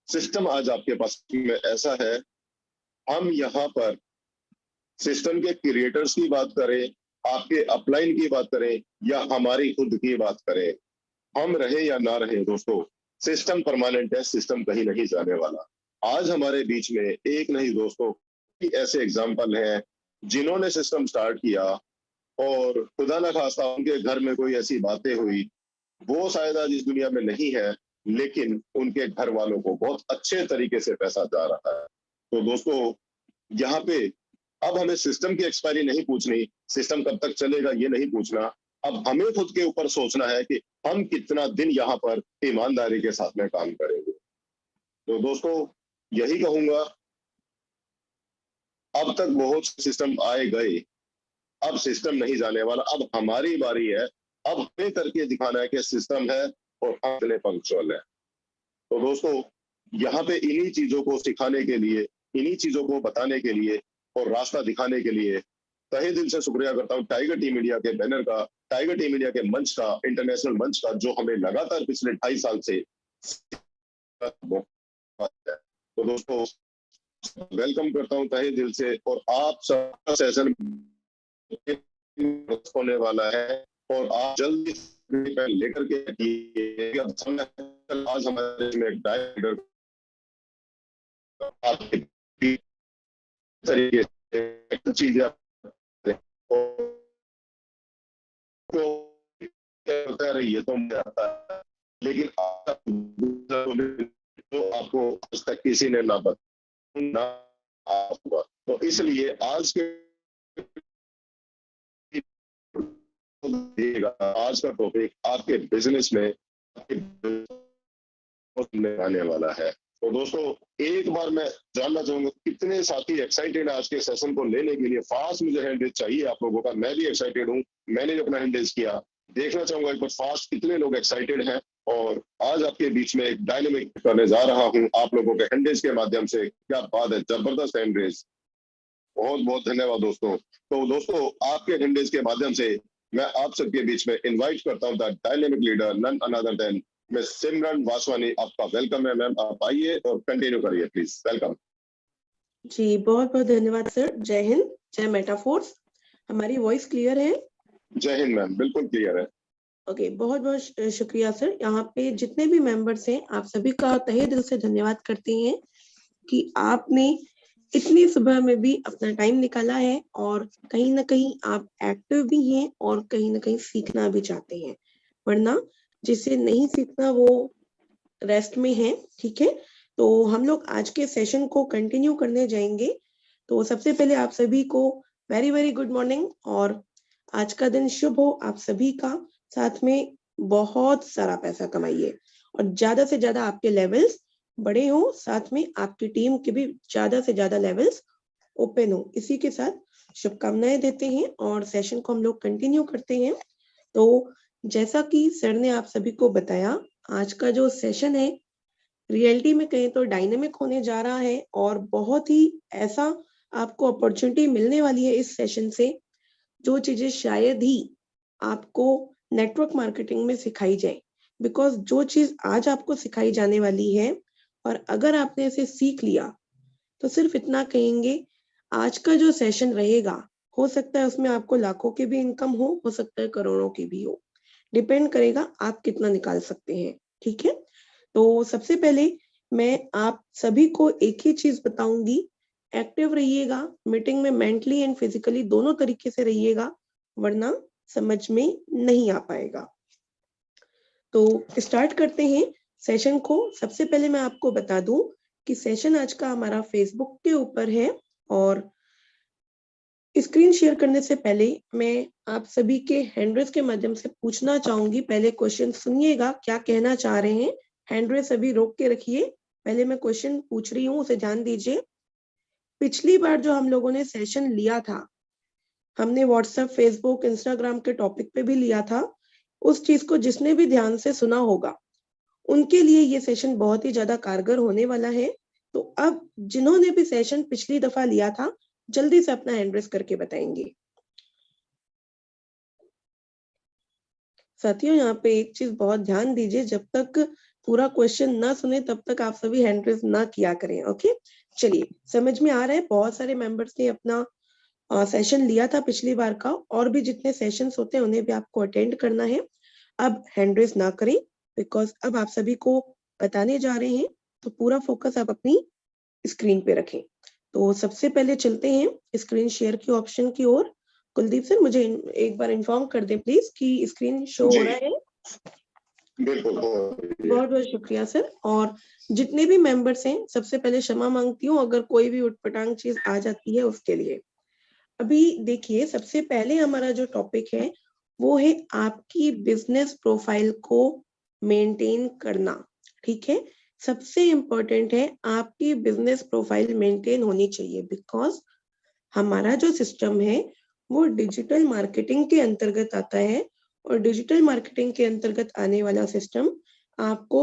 System आज आपके पास में ऐसा है, हम यहाँ पर सिस्टम के क्रिएटर्स की बात करें, आपके अपलाइन की बात करें या हमारी खुद की बात करें, हम रहे या ना रहे दोस्तों, सिस्टम परमानेंट है, सिस्टम कहीं नहीं जाने वाला। आज हमारे बीच में एक नहीं दोस्तों ऐसे एग्जाम्पल हैं जिन्होंने सिस्टम स्टार्ट किया और खुदा न खास्ता उनके घर में कोई ऐसी बातें हुई, वो शायद आज इस दुनिया में नहीं है, लेकिन उनके घर वालों को बहुत अच्छे तरीके से पैसा जा रहा है। तो दोस्तों यहाँ पे अब हमें सिस्टम की एक्सपायरी नहीं पूछनी, सिस्टम कब तक चलेगा ये नहीं पूछना, अब हमें खुद के ऊपर सोचना है कि हम कितना दिन यहाँ पर ईमानदारी के साथ में काम करेंगे। तो दोस्तों यही कहूंगा, अब तक बहुत सिस्टम आए गए, अब सिस्टम नहीं जाने वाला, अब हमारी बारी है, अब हमें करके दिखाना है कि सिस्टम है और हम इतने पंक्चुअल है। तो दोस्तों यहाँ पे इन्हीं चीजों को सिखाने के लिए, इन्हीं चीजों को बताने के लिए और रास्ता दिखाने के लिए तहे दिल से शुक्रिया करता हूँ टाइगर टीम इंडिया के बैनर का, टाइगर टीम इंडिया के मंच का, इंटरनेशनल मंच का, जो हमें लगातार पिछले 2.5 साल से। तो दोस्तों वेलकम करता हूँ तहे दिल से, और आप सबका सेशन होने वाला है और आप जल्दी लेकर के आज हमारे में एक टाइगर तरीके से चीजें होता रही है तो मुझे आता है, लेकिन तो आपको आज तक किसी ने ना हुआ, तो इसलिए आज के आज का टॉपिक आपके बिजनेस में आने वाला है। तो दोस्तों एक बार मैं जानना चाहूंगा कितने साथी एक्साइटेड आज के सेशन को लेने के लिए। फास्ट मुझे हैंड रेज चाहिए आप लोगों का, मैं भी एक्साइटेड हूँ, मैंने भी अपना हैंड रेज किया, देखना चाहूंगा एक बार फास्ट कितने लोग एक्साइटेड हैं। और आज आपके बीच में एक डायनेमिक करने जा रहा हूँ आप लोगों के हैंड रेज के माध्यम से। क्या बात है, जबरदस्त हैंड रेज, बहुत बहुत धन्यवाद दोस्तों। तो दोस्तों आपके हैंड रेज के माध्यम से मैं आप सबके बीच में इनवाइट करता हूँ the dynamic leader, none other than miss Simran Vaswani. आपका वेलकम है मैम, आप आइए और कंटिन्यू करिए प्लीज, वेलकम। जी बहुत बहुत धन्यवाद सर। जय हिंद, जय मेटाफोर्स। हमारी वॉइस क्लियर है? जय हिंद मैम, बिल्कुल क्लियर है। ओके, बहुत बहुत शुक्रिया सर। यहाँ पे जितने भी मेंबर्स हैं आप सभी का तहे दिल से धन्यवाद करते हैं कि आपने इतनी सुबह में भी अपना टाइम निकाला है और कहीं ना कहीं आप एक्टिव भी हैं और कहीं ना कहीं सीखना भी चाहते हैं, वरना जिसे नहीं सीखना वो रेस्ट में है। ठीक है, तो हम लोग आज के सेशन को कंटिन्यू करने जाएंगे। तो सबसे पहले आप सभी को वेरी वेरी गुड मॉर्निंग और आज का दिन शुभ हो आप सभी का। साथ में बहुत सारा पैसा कमाइए और ज्यादा से ज्यादा आपके लेवल्स बड़े हो, साथ में आपकी टीम के भी ज्यादा से ज्यादा लेवल्स ओपन हो। इसी के साथ शुभकामनाएं देते हैं और सेशन को हम लोग कंटिन्यू करते हैं। तो जैसा कि सर ने आप सभी को बताया, आज का जो सेशन है रियलिटी में कहें तो डायनेमिक होने जा रहा है और बहुत ही ऐसा आपको अपॉर्चुनिटी मिलने वाली है इस सेशन से जो चीजें शायद ही आपको नेटवर्क मार्केटिंग में सिखाई जाए। बिकॉज जो चीज आज आपको सिखाई जाने वाली है और अगर आपने इसे सीख लिया तो सिर्फ इतना कहेंगे, आज का जो सेशन रहेगा हो सकता है उसमें आपको लाखों की भी इनकम हो सकता है करोड़ों की भी हो, डिपेंड करेगा आप कितना निकाल सकते हैं। ठीक है, तो सबसे पहले मैं आप सभी को एक ही चीज बताऊंगी, एक्टिव रहिएगा, मीटिंग में मेंटली एंड फिजिकली दोनों तरीके से रहिएगा, वरना समझ में नहीं आ पाएगा। तो स्टार्ट करते हैं सेशन को। सबसे पहले मैं आपको बता दूं कि सेशन आज का हमारा फेसबुक के ऊपर है और स्क्रीन शेयर करने से पहले मैं आप सभी के हैंड रेज के माध्यम से पूछना चाहूंगी। पहले क्वेश्चन सुनिएगा क्या कहना चाह रहे हैं, हैंड रेज अभी रोक के रखिए। पहले मैं क्वेश्चन पूछ रही हूँ, उसे ध्यान दीजिए। पिछली बार जो हम लोगों ने सेशन लिया था, हमने व्हाट्सएप, फेसबुक, इंस्टाग्राम के टॉपिक पे भी लिया था। उस चीज को जिसने भी ध्यान से सुना होगा उनके लिए ये सेशन बहुत ही ज्यादा कारगर होने वाला है। तो अब जिन्होंने भी सेशन पिछली दफा लिया था जल्दी से अपना हैंड रेज करके बताएंगे। साथियों यहाँ पे एक चीज बहुत ध्यान दीजिए, जब तक पूरा क्वेश्चन ना सुने तब तक आप सभी हैंड रेज ना किया करें। ओके, चलिए समझ में आ रहा है। बहुत सारे मेंबर्स ने अपना सेशन लिया था पिछली बार का, और भी जितने सेशंस होते हैं उन्हें भी आपको अटेंड करना है। अब हैंड रेज ना करें, बिकॉज अब आप सभी को बताने जा रहे हैं, तो पूरा फोकस आप अपनी स्क्रीन पे रखें। तो सबसे पहले चलते हैं स्क्रीन शेयर की ऑप्शन की ओर। कुलदीप सर मुझे एक बार इन्फॉर्म कर दें प्लीज कि स्क्रीन शो हो जी। रहा है। बिल्कुल। बहुत बहुत शुक्रिया सर। और जितने भी मेंबर्स हैं, सबसे पहले क्षमा मांगती हूँ अगर कोई भी उटपटांग चीज आ जाती है उसके लिए। अभी देखिए, सबसे पहले हमारा जो टॉपिक है वो है आपकी बिजनेस प्रोफाइल को मेंटेन करना। ठीक है, सबसे इम्पोर्टेंट है आपकी बिजनेस प्रोफाइल मेंटेन होनी चाहिए, बिकॉज हमारा जो सिस्टम है वो डिजिटल मार्केटिंग के अंतर्गत आता है, और डिजिटल मार्केटिंग के अंतर्गत आने वाला सिस्टम आपको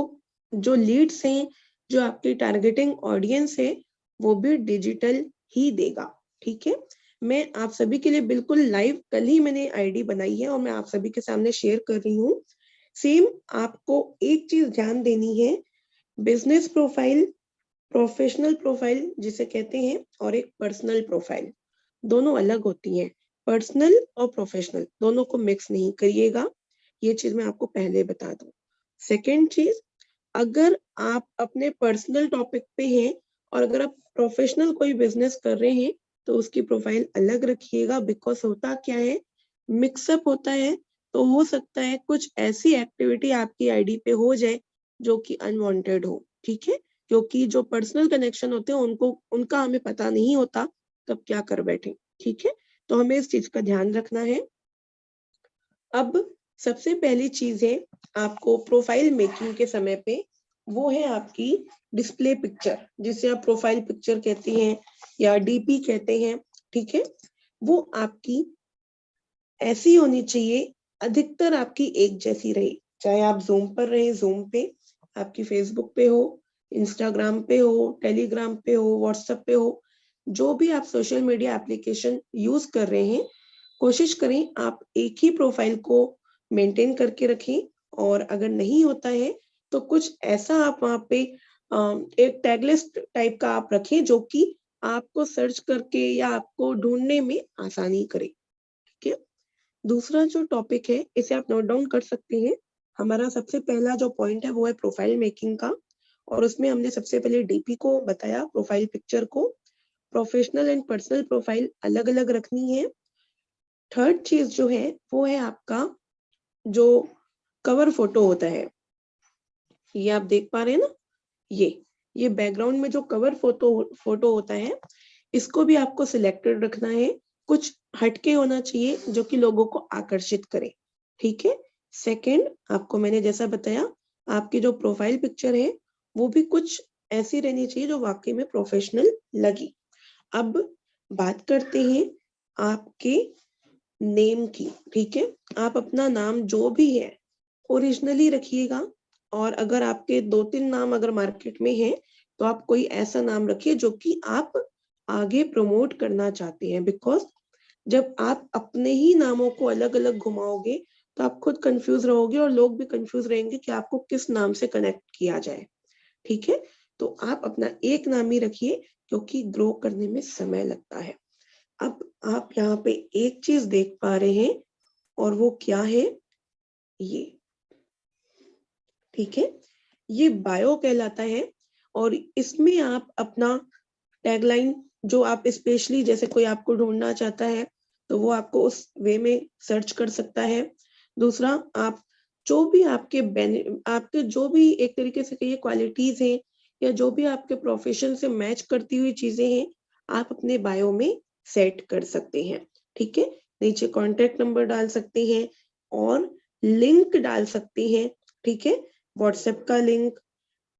जो लीड्स हैं, जो आपकी टारगेटिंग ऑडियंस है, वो भी डिजिटल ही देगा। ठीक है, मैं आप सभी के लिए बिल्कुल लाइव कल ही मैंने आईडी बनाई है और मैं आप सभी के सामने शेयर कर रही हूँ। सेम आपको एक चीज ध्यान देनी है, बिजनेस प्रोफाइल, प्रोफेशनल प्रोफाइल जिसे कहते हैं, और एक पर्सनल प्रोफाइल, दोनों अलग होती हैं। पर्सनल और प्रोफेशनल दोनों को मिक्स नहीं करिएगा, ये चीज मैं आपको पहले बता दूं। सेकेंड चीज, अगर आप अपने पर्सनल टॉपिक पे हैं और अगर आप प्रोफेशनल कोई बिजनेस कर रहे हैं तो उसकी प्रोफाइल अलग रखिएगा, बिकॉज होता क्या है, मिक्सअप होता है। तो हो सकता है कुछ ऐसी एक्टिविटी आपकी आईडी पे हो जाए जो कि अनवांटेड हो। ठीक है, क्योंकि जो पर्सनल कनेक्शन होते हैं उनको उनका हमें पता नहीं होता कब क्या कर बैठे। ठीक है, तो हमें इस चीज का ध्यान रखना है। अब सबसे पहली चीज है आपको प्रोफाइल मेकिंग के समय पे, वो है आपकी डिस्प्ले पिक्चर, जिसे आप प्रोफाइल पिक्चर कहते हैं या डीपी कहते हैं। ठीक है, वो आपकी ऐसी होनी चाहिए, अधिकतर आपकी एक जैसी रहे, चाहे आप जूम पर रहे, जूम पे, आपकी फेसबुक पे हो, इंस्टाग्राम पे हो, टेलीग्राम पे हो, व्हाट्सएप पे हो, जो भी आप सोशल मीडिया एप्लीकेशन यूज कर रहे हैं, कोशिश करें आप एक ही प्रोफाइल को मेंटेन करके रखें। और अगर नहीं होता है तो कुछ ऐसा आप वहां पे एक टैग लिस्ट टाइप का आप रखें जो कि आपको सर्च करके या आपको ढूंढने में आसानी करे। ठीक है, दूसरा जो टॉपिक है इसे आप नोट डाउन कर सकते हैं। हमारा सबसे पहला जो पॉइंट है वो है प्रोफाइल मेकिंग का, और उसमें हमने सबसे पहले डीपी को बताया, प्रोफाइल पिक्चर को। प्रोफेशनल एंड पर्सनल प्रोफाइल अलग अलग रखनी है। थर्ड चीज जो है वो है आपका जो कवर फोटो होता है, ये आप देख पा रहे हैं ना, ये बैकग्राउंड में जो कवर फोटो होता है, इसको भी आपको सिलेक्टेड रखना है। कुछ हटके होना चाहिए जो कि लोगों को आकर्षित करे। ठीक है, सेकंड, आपको मैंने जैसा बताया, आपकी जो प्रोफाइल पिक्चर है वो भी कुछ ऐसी रहनी चाहिए जो वाकई में प्रोफेशनल लगी। अब बात करते हैं आपके नेम की। ठीक है, आप अपना नाम जो भी है ओरिजिनली रखिएगा, और अगर आपके 2-3 नाम अगर मार्केट में है तो आप कोई ऐसा नाम रखिए जो कि आप आगे प्रमोट करना चाहते हैं, बिकॉज जब आप अपने ही नामों को अलग अलग घुमाओगे तो आप खुद कंफ्यूज रहोगे और लोग भी कंफ्यूज रहेंगे कि आपको किस नाम से कनेक्ट किया जाए। ठीक है, तो आप अपना एक नाम ही रखिए क्योंकि ग्रो करने में समय लगता है। अब आप यहाँ पे एक चीज देख पा रहे हैं, और वो क्या है, ये, ठीक है, ये बायो कहलाता है। और इसमें आप अपना टैगलाइन, जो आप स्पेशली जैसे कोई आपको ढूंढना चाहता है तो वो आपको उस वे में सर्च कर सकता है। दूसरा, आप जो भी आपके जो भी एक तरीके से कहिए क्वालिटीज हैं, या जो भी आपके प्रोफेशन से मैच करती हुई चीजें हैं, आप अपने बायो में सेट कर सकते हैं। ठीक है, नीचे कॉन्टेक्ट नंबर डाल सकते हैं और लिंक डाल सकते हैं। ठीक है, व्हाट्सएप का लिंक,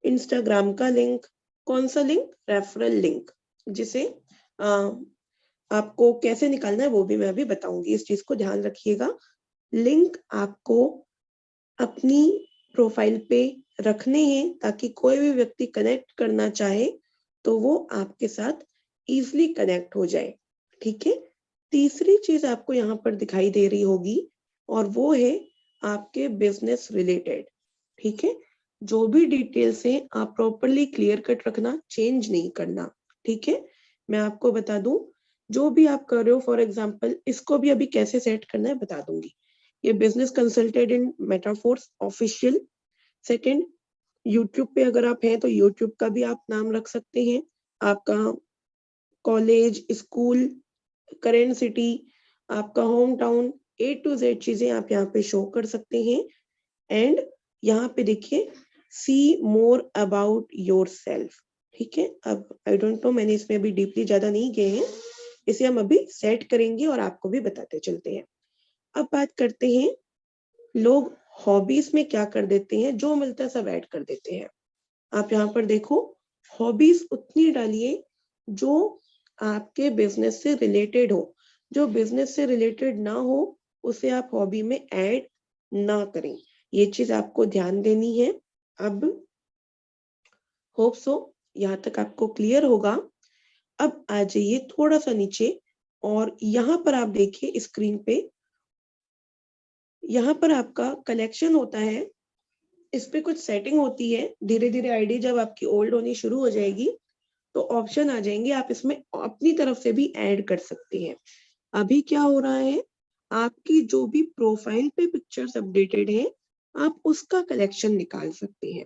इंस्टाग्राम का लिंक, कौन सा लिंक, रेफरल लिंक, जिसे आपको कैसे निकालना है वो भी मैं अभी बताऊंगी, इस चीज को ध्यान रखिएगा। लिंक आपको अपनी प्रोफाइल पे रखने हैं ताकि कोई भी व्यक्ति कनेक्ट करना चाहे तो वो आपके साथ इजीली कनेक्ट हो जाए। ठीक है, तीसरी चीज आपको यहाँ पर दिखाई दे रही होगी और वो है आपके बिजनेस रिलेटेड, ठीक है। जो भी डिटेल्स है आप प्रॉपरली क्लियर कट रखना, चेंज नहीं करना, ठीक है। मैं आपको बता दूं, जो भी आप कर रहे हो, फॉर एग्जांपल इसको भी अभी कैसे सेट करना है बता दूंगी। ये business consultant in Metaforce official. Second, YouTube पे अगर आप हैं तो यूट्यूब का भी आप नाम रख सकते हैं, आपका कॉलेज, स्कूल, करेंट सिटी, आपका home town, A to Z चीजें आप यहाँ पे शो कर सकते हैं। एंड यहाँ पे देखिए सी मोर अबाउट योर सेल्फ, ठीक है। अब आई डोंट नो, मैंने इसमें अभी डीपली ज्यादा नहीं गए हैं, इसे हम अभी सेट करेंगे और आपको भी बताते चलते हैं। अब बात करते हैं, लोग हॉबीज में क्या कर देते हैं, जो मिलता है सब ऐड कर देते हैं। आप यहाँ पर देखो, हॉबीज उतनी डालिए जो आपके बिजनेस से रिलेटेड हो, जो बिजनेस से रिलेटेड ना हो उसे आप हॉबी में ऐड ना करें। ये चीज आपको ध्यान देनी है। अब होप सो यहाँ तक आपको क्लियर होगा। अब आ जाइए थोड़ा सा नीचे और यहाँ पर आप देखिए स्क्रीन पे, यहाँ पर आपका कलेक्शन होता है, इस पे कुछ सेटिंग होती है। धीरे धीरे आईडी जब आपकी ओल्ड होनी शुरू हो जाएगी तो ऑप्शन आ जाएंगे, आप इसमें अपनी तरफ से भी ऐड कर सकते हैं। अभी क्या हो रहा है, आपकी जो भी प्रोफाइल पे पिक्चर्स अपडेटेड है आप उसका कलेक्शन निकाल सकते हैं,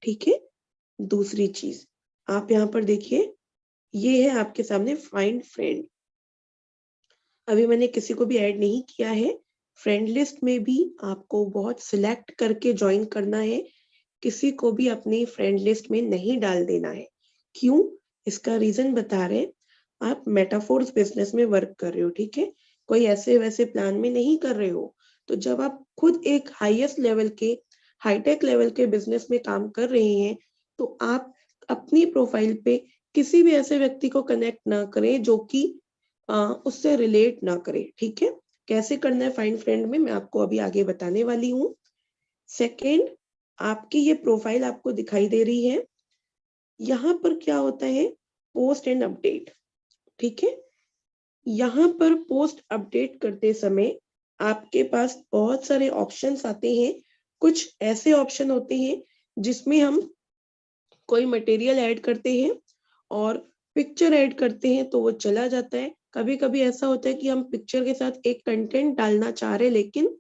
ठीक है। दूसरी चीज आप यहाँ पर देखिए, ये है आपके सामने फाइंड फ्रेंड। अभी मैंने किसी को भी ऐड नहीं किया है, फ्रेंड लिस्ट में भी आपको बहुत सिलेक्ट करके ज्वाइन करना है, किसी को भी अपनी फ्रेंड लिस्ट में नहीं डाल देना है। क्यों, इसका रीजन बता रहे हैं। आप मेटाफोर्स बिजनेस में वर्क कर रहे हो, ठीक है, कोई ऐसे वैसे प्लान में नहीं कर रहे हो। तो जब आप खुद एक हाईएस्ट लेवल के, हाईटेक लेवल के बिजनेस में काम कर रहे हैं तो आप अपनी प्रोफाइल पे किसी भी ऐसे व्यक्ति को कनेक्ट ना करें जो कि उससे रिलेट ना करे, ठीक है। कैसे करना है फाइंड फ्रेंड में मैं आपको अभी आगे बताने वाली हूँ। सेकेंड, आपकी ये प्रोफाइल आपको दिखाई दे रही है, यहाँ पर क्या होता है, पोस्ट एंड अपडेट, ठीक है। यहाँ पर पोस्ट अपडेट करते समय आपके पास बहुत सारे ऑप्शंस आते हैं। कुछ ऐसे ऑप्शन होते हैं जिसमें हम कोई मटेरियल ऐड करते हैं और पिक्चर ऐड करते हैं तो वो चला जाता है। कभी कभी ऐसा होता है कि हम पिक्चर के साथ एक कंटेंट डालना चाह रहे लेकिन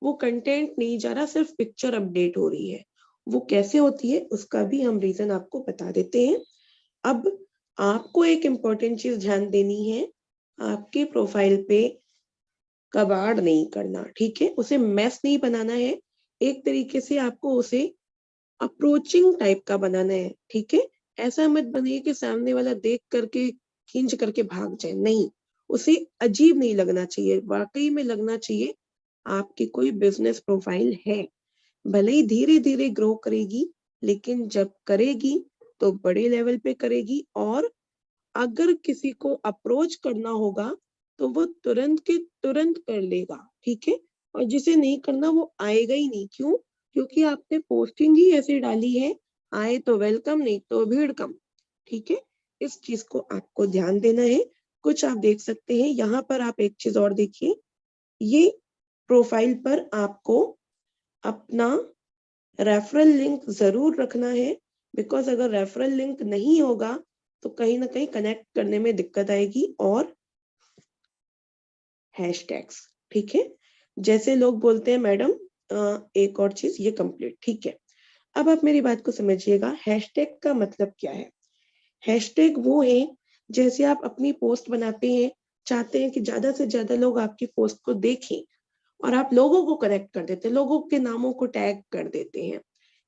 वो कंटेंट नहीं जा रहा, सिर्फ पिक्चर अपडेट हो रही है। वो कैसे होती है उसका भी हम रीजन आपको बता देते हैं। अब आपको एक इम्पोर्टेंट चीज ध्यान देनी है, आपके प्रोफाइल पे कबाड़ नहीं करना, ठीक है, उसे मैस नहीं बनाना है। एक तरीके से आपको उसे अप्रोचिंग टाइप का बनाना है, ठीक है। ऐसा मत बनाइए कि सामने वाला देख करके खींच करके भाग जाए, नहीं, उसे अजीब नहीं लगना चाहिए, वाकई में लगना चाहिए आपकी कोई बिजनेस प्रोफाइल है। भले ही धीरे धीरे ग्रो करेगी लेकिन जब करेगी तो बड़े लेवल पे करेगी, और अगर किसी को अप्रोच करना होगा तो वो तुरंत के तुरंत कर लेगा, ठीक है। और जिसे नहीं करना वो आएगा ही नहीं। क्यों, क्योंकि आपने पोस्टिंग ही ऐसी डाली है, आए तो वेलकम नहीं तो भीड़ कम, ठीक है। इस चीज को आपको ध्यान देना है। कुछ आप देख सकते हैं यहाँ पर, आप एक चीज और देखिए, ये प्रोफाइल पर आपको अपना रेफरल लिंक जरूर रखना है, बिकॉज अगर रेफरल लिंक नहीं होगा तो कहीं ना कहीं कनेक्ट करने में दिक्कत आएगी। और हैशटैग्स, ठीक है, जैसे लोग बोलते हैं मैडम एक और चीज ये कंप्लीट, ठीक है। अब आप मेरी बात को समझिएगा, हैशटैग का मतलब क्या है। हैशटैग वो है, जैसे आप अपनी पोस्ट बनाते हैं, चाहते हैं कि ज्यादा से ज्यादा लोग आपकी पोस्ट को देखें और आप लोगों को कनेक्ट कर देते हैं, लोगों के नामों को टैग कर देते हैं।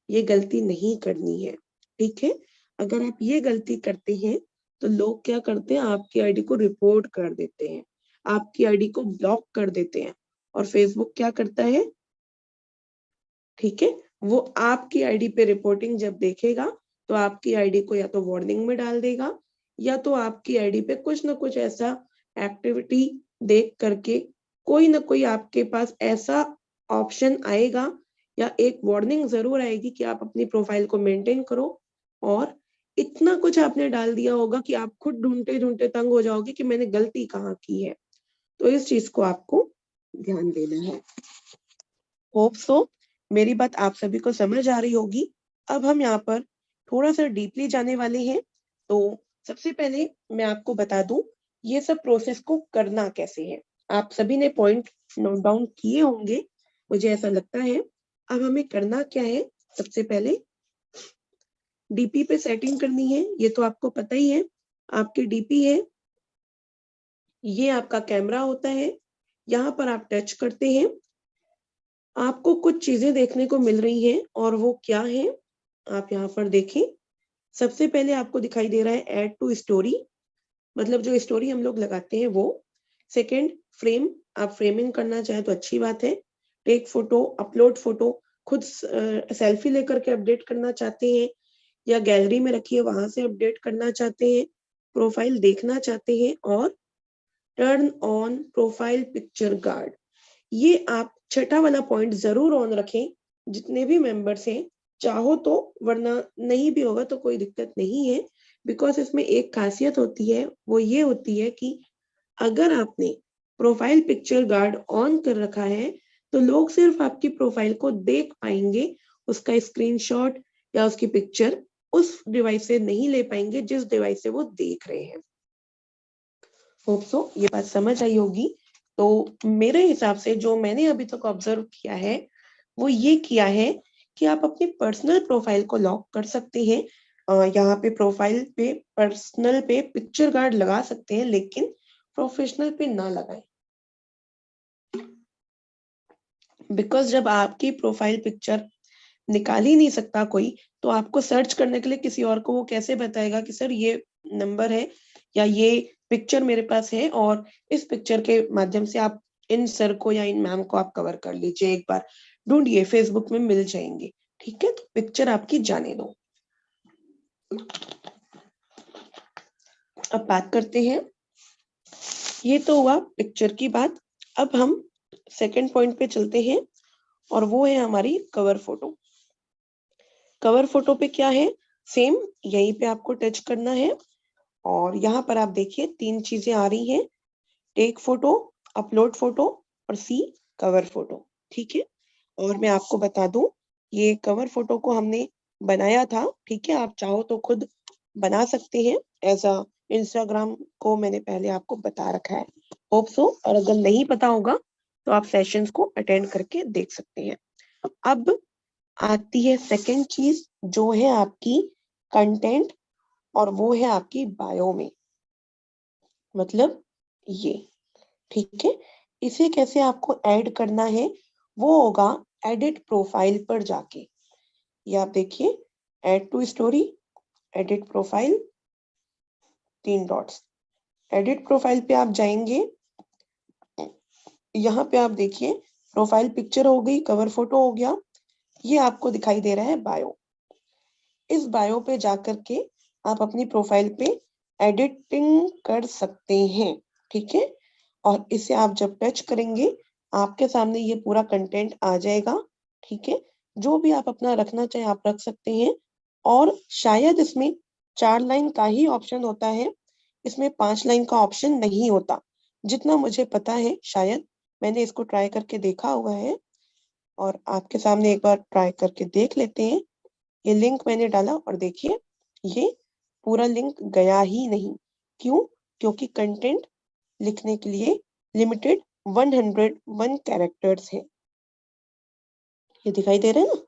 ये गलती नहीं करनी है, ठीक है। अगर आप ये गलती करते हैं तो लोग क्या करते हैं, आपकी आईडी को रिपोर्ट कर देते हैं, आपकी आईडी को ब्लॉक कर देते हैं। और फेसबुक क्या करता है, ठीक है, वो आपकी आईडी पे रिपोर्टिंग जब देखेगा तो आपकी आईडी को या तो वार्निंग में डाल देगा या तो आपकी आईडी पे कुछ ना कुछ ऐसा एक्टिविटी देख करके कोई ना कोई आपके पास ऐसा ऑप्शन आएगा या एक वार्निंग जरूर आएगी कि आप अपनी प्रोफाइल को मेंटेन करो। और इतना कुछ आपने डाल दिया होगा कि आप खुद ढूंढते ढूंढते तंग हो जाओगे कि मैंने गलती कहाँ की है। तो इस चीज को आपको ध्यान देना है। होप सो मेरी बात आप सभी को समझ आ रही होगी। अब हम यहाँ पर थोड़ा सा डीपली जाने वाले हैं। तो सबसे पहले मैं आपको बता दूं ये सब प्रोसेस को करना कैसे है। आप सभी ने पॉइंट नोट डाउन किए होंगे, मुझे ऐसा लगता है। अब हमें करना क्या है, सबसे पहले डीपी पे सेटिंग करनी है। ये तो आपको पता ही है, आपकी डीपी है, ये आपका कैमरा होता है। यहाँ पर आप टच करते हैं, आपको कुछ चीजें देखने को मिल रही हैं और वो क्या है आप यहाँ पर देखें। सबसे पहले आपको दिखाई दे रहा है ऐड टू स्टोरी, मतलब जो स्टोरी हम लोग लगाते हैं वो। सेकंड फ्रेम, आप फ्रेमिंग करना चाहे तो अच्छी बात है। टेक फोटो, अपलोड फोटो, खुद सेल्फी लेकर के अपडेट करना चाहते हैं या गैलरी में रखिए वहां से अपडेट करना चाहते हैं, प्रोफाइल देखना चाहते हैं, और turn on profile picture guard. ये आप छठा वाला पॉइंट जरूर ऑन रखें जितने भी मेंबर्स हैं, चाहो तो, वरना नहीं भी होगा तो कोई दिक्कत नहीं है। बिकॉज इसमें एक खासियत होती है, वो ये होती है कि अगर आपने प्रोफाइल पिक्चर गार्ड ऑन कर रखा है तो लोग सिर्फ आपकी प्रोफाइल को देख पाएंगे, उसका स्क्रीनशॉट या उसकी पिक्चर उस डिवाइस से नहीं ले पाएंगे जिस डिवाइस से वो देख रहे हैं। होप सो ये बात समझ आई होगी। तो मेरे हिसाब से जो मैंने अभी तक ऑब्जर्व किया है वो ये किया है कि आप अपनी पर्सनल प्रोफाइल को लॉक कर सकते हैं। यहाँ पे प्रोफाइल पे पर्सनल पे पिक्चर गार्ड लगा सकते हैं, लेकिन प्रोफेशनल पे ना लगाएं। बिकॉज जब आपकी प्रोफाइल पिक्चर निकाल ही नहीं सकता कोई, तो आपको सर्च करने के लिए किसी और को वो कैसे बताएगा कि सर ये नंबर है या ये पिक्चर मेरे पास है और इस पिक्चर के माध्यम से आप इन सर को या इन मैम को आप कवर कर लीजिए, एक बार ढूंढिए, फेसबुक में मिल जाएंगे। ठीक है, तो पिक्चर आपकी जाने दो। अब बात करते हैं, ये तो हुआ पिक्चर की बात। अब हम सेकंड पॉइंट पे चलते हैं और वो है हमारी कवर फोटो। कवर फोटो पे क्या है, सेम यहीं पे आपको टच करना है और यहाँ पर आप देखिए तीन चीजें आ रही हैं, टेक फोटो, अपलोड फोटो और सी कवर फोटो। ठीक है, और मैं आपको बता दूं ये कवर फोटो को हमने बनाया था। ठीक है, आप चाहो तो खुद बना सकते हैं, एज अ इंस्टाग्राम को मैंने पहले आपको बता रखा है। होप सो, और अगर नहीं पता होगा तो आप सेशंस को अटेंड करके देख सकते हैं। अब आती है सेकंड चीज जो है आपकी कंटेंट, और वो है आपकी बायो में, मतलब ये। ठीक है, इसे कैसे आपको ऐड करना है, वो होगा एडिट प्रोफाइल पर जाके। ये आप देखिए, add to story, edit profile, 3 dots. Edit profile पे आप जाएंगे, यहाँ पे आप देखिए प्रोफाइल पिक्चर हो गई, कवर फोटो हो गया, ये आपको दिखाई दे रहा है बायो। इस बायो पे जाकर के आप अपनी प्रोफाइल पे एडिटिंग कर सकते हैं। ठीक है, और इसे आप जब टच करेंगे आपके सामने ये पूरा कंटेंट आ जाएगा। ठीक है, जो भी आप अपना रखना चाहे आप रख सकते हैं, और शायद इसमें 4 लाइन का ही ऑप्शन होता है, इसमें 5 लाइन का ऑप्शन नहीं होता, जितना मुझे पता है। शायद मैंने इसको ट्राई करके देखा हुआ है और आपके सामने एक बार ट्राई करके देख लेते हैं। ये लिंक मैंने डाला और देखिए ये पूरा लिंक गया ही नहीं। क्यों? क्योंकि कंटेंट लिखने के लिए लिमिटेड 101 कैरेक्टर्स है। ये दिखाई दे रहे हैं ना,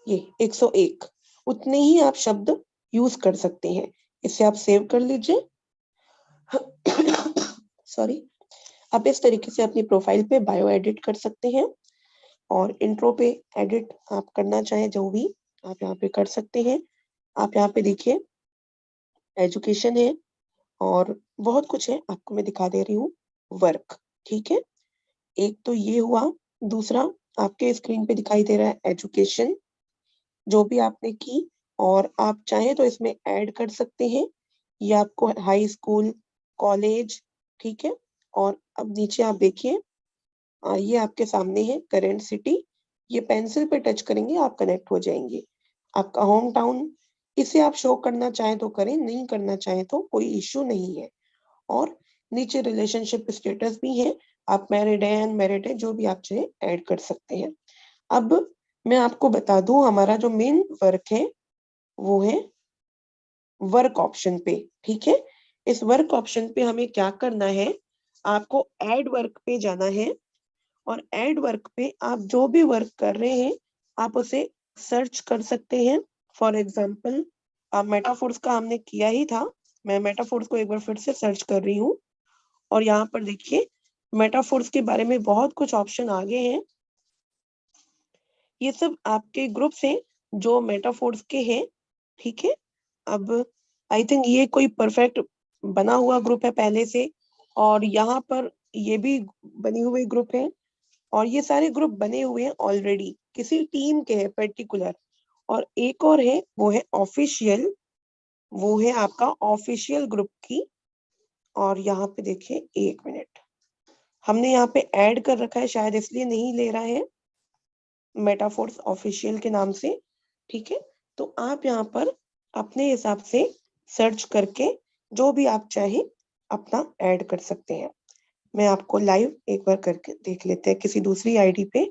ये 101, उतने ही आप शब्द यूज कर सकते हैं। इसे आप सेव कर लीजिए। सॉरी, आप इस तरीके से अपनी प्रोफाइल पे बायो एडिट कर सकते हैं, और इंट्रो पे एडिट आप करना चाहें जो भी आप यहाँ पे कर सकते हैं। आप यहाँ पे देखिए एजुकेशन है और बहुत कुछ है, आपको मैं दिखा दे रही हूँ। वर्क, ठीक है, एक तो ये हुआ। दूसरा आपके स्क्रीन पे दिखाई दे रहा है एजुकेशन, जो भी आपने की, और आप चाहें तो इसमें ऐड कर सकते हैं। ये आपको हाई स्कूल, कॉलेज, ठीक है। और अब नीचे आप देखिए, ये आपके सामने है करेंट सिटी, ये पेंसिल पे टच करेंगे आप कनेक्ट हो जाएंगे। आपका होम टाउन, इसे आप शो करना चाहें तो करें, नहीं करना चाहें तो कोई इश्यू नहीं है। और नीचे रिलेशनशिप स्टेटस भी है, आप मैरिड है, अनमैरिड है, जो भी आप चाहे ऐड कर सकते हैं। अब मैं आपको बता दूं, हमारा जो मेन वर्क है वो है वर्क ऑप्शन पे। ठीक है, इस वर्क ऑप्शन पे हमें क्या करना है, आपको ऐड वर्क पे जाना है, और ऐड वर्क पे आप जो भी वर्क कर रहे हैं आप उसे सर्च कर सकते हैं। फॉर एग्जाम्पल, आप मेटाफोर्स का हमने किया ही था, मैं मेटाफोर्स को एक बार फिर से सर्च कर रही हूँ, और यहाँ पर देखिए मेटाफोर्स के बारे में बहुत कुछ ऑप्शन आ गए हैं। ये सब आपके ग्रुप्स हैं जो मेटाफोर्स के हैं। ठीक है, अब आई थिंक ये कोई परफेक्ट बना हुआ ग्रुप है पहले से, और यहाँ पर ये भी बने हुए ग्रुप हैं, और ये सारे ग्रुप बने हुए हैं ऑलरेडी, किसी टीम के हैं पर्टिकुलर। और एक और है, वो है ऑफिशियल, वो है आपका ऑफिशियल ग्रुप की। और यहाँ पे देखिए, एक मिनट, हमने यहाँ पे ऐड कर रखा है, शायद इसलिए नहीं ले रहा है मेटाफोर्स ऑफिशियल के नाम से। ठीक है, तो आप यहाँ पर अपने हिसाब से सर्च करके जो भी आप चाहे अपना ऐड कर सकते हैं। मैं आपको लाइव एक बार करके देख लेते हैं किसी दूसरी आईडी पे।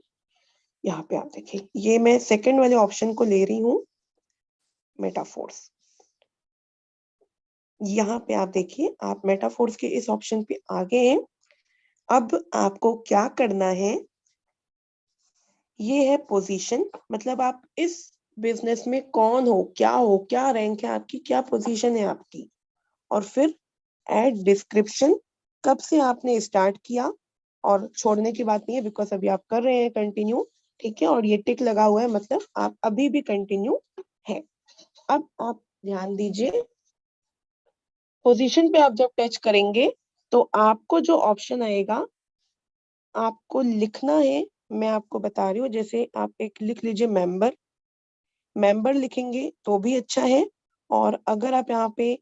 यहाँ पे आप देखिए, ये मैं सेकंड वाले ऑप्शन को ले रही हूँ, मेटाफोर्स। यहाँ पे आप देखिए, आप मेटाफोर्स के इस ऑप्शन पे आ गए हैं। अब आपको क्या करना है, ये है पोजीशन, मतलब आप इस बिजनेस में कौन हो, क्या रैंक है आपकी, क्या पोजीशन है आपकी। और फिर ऐड डिस्क्रिप्शन, कब से आपने स्टार्ट किया, और छोड़ने की बात नहीं है बिकॉज अभी आप कर रहे हैं कंटिन्यू। ठीक है, और ये टिक लगा हुआ है, मतलब आप अभी भी कंटिन्यू है। अब आप ध्यान दीजिए, पोजीशन पे आप जब टच करेंगे तो आपको जो ऑप्शन आएगा आपको लिखना है, मैं आपको बता रही हूँ, जैसे आप एक लिख लीजिए मेंबर, मेंबर लिखेंगे तो भी अच्छा है, और अगर आप यहाँ पे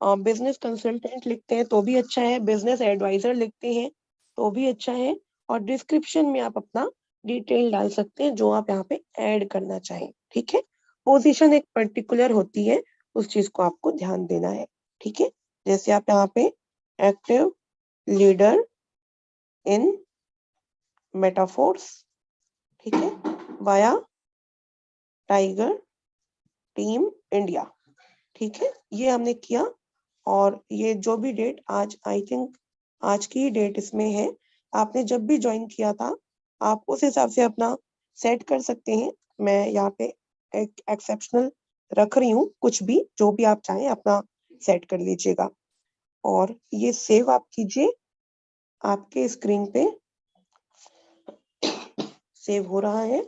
बिजनेस कंसल्टेंट लिखते हैं तो भी अच्छा है, बिजनेस एडवाइजर लिखते हैं तो भी अच्छा है, और डिस्क्रिप्शन में आप अपना डिटेल डाल सकते हैं जो आप यहाँ पे ऐड करना चाहें। ठीक है, पोजीशन एक पर्टिकुलर होती है, उस चीज को आपको ध्यान देना है। ठीक है, जैसे आप यहाँ पे एक्टिव लीडर इन मेटाफोर्स, ठीक है, वाया टाइगर टीम इंडिया। ठीक है, ये हमने किया, और ये जो भी डेट आज, आई थिंक आज की ही डेट इसमें है, आपने जब भी ज्वाइन किया था आप उस हिसाब से अपना सेट कर सकते हैं। मैं यहाँ पे एक एक्सेप्शनल रख रही हूँ, कुछ भी जो भी आप चाहें अपना सेट कर लीजिएगा, और ये सेव आप कीजिए, आपके स्क्रीन पे सेव हो रहा है,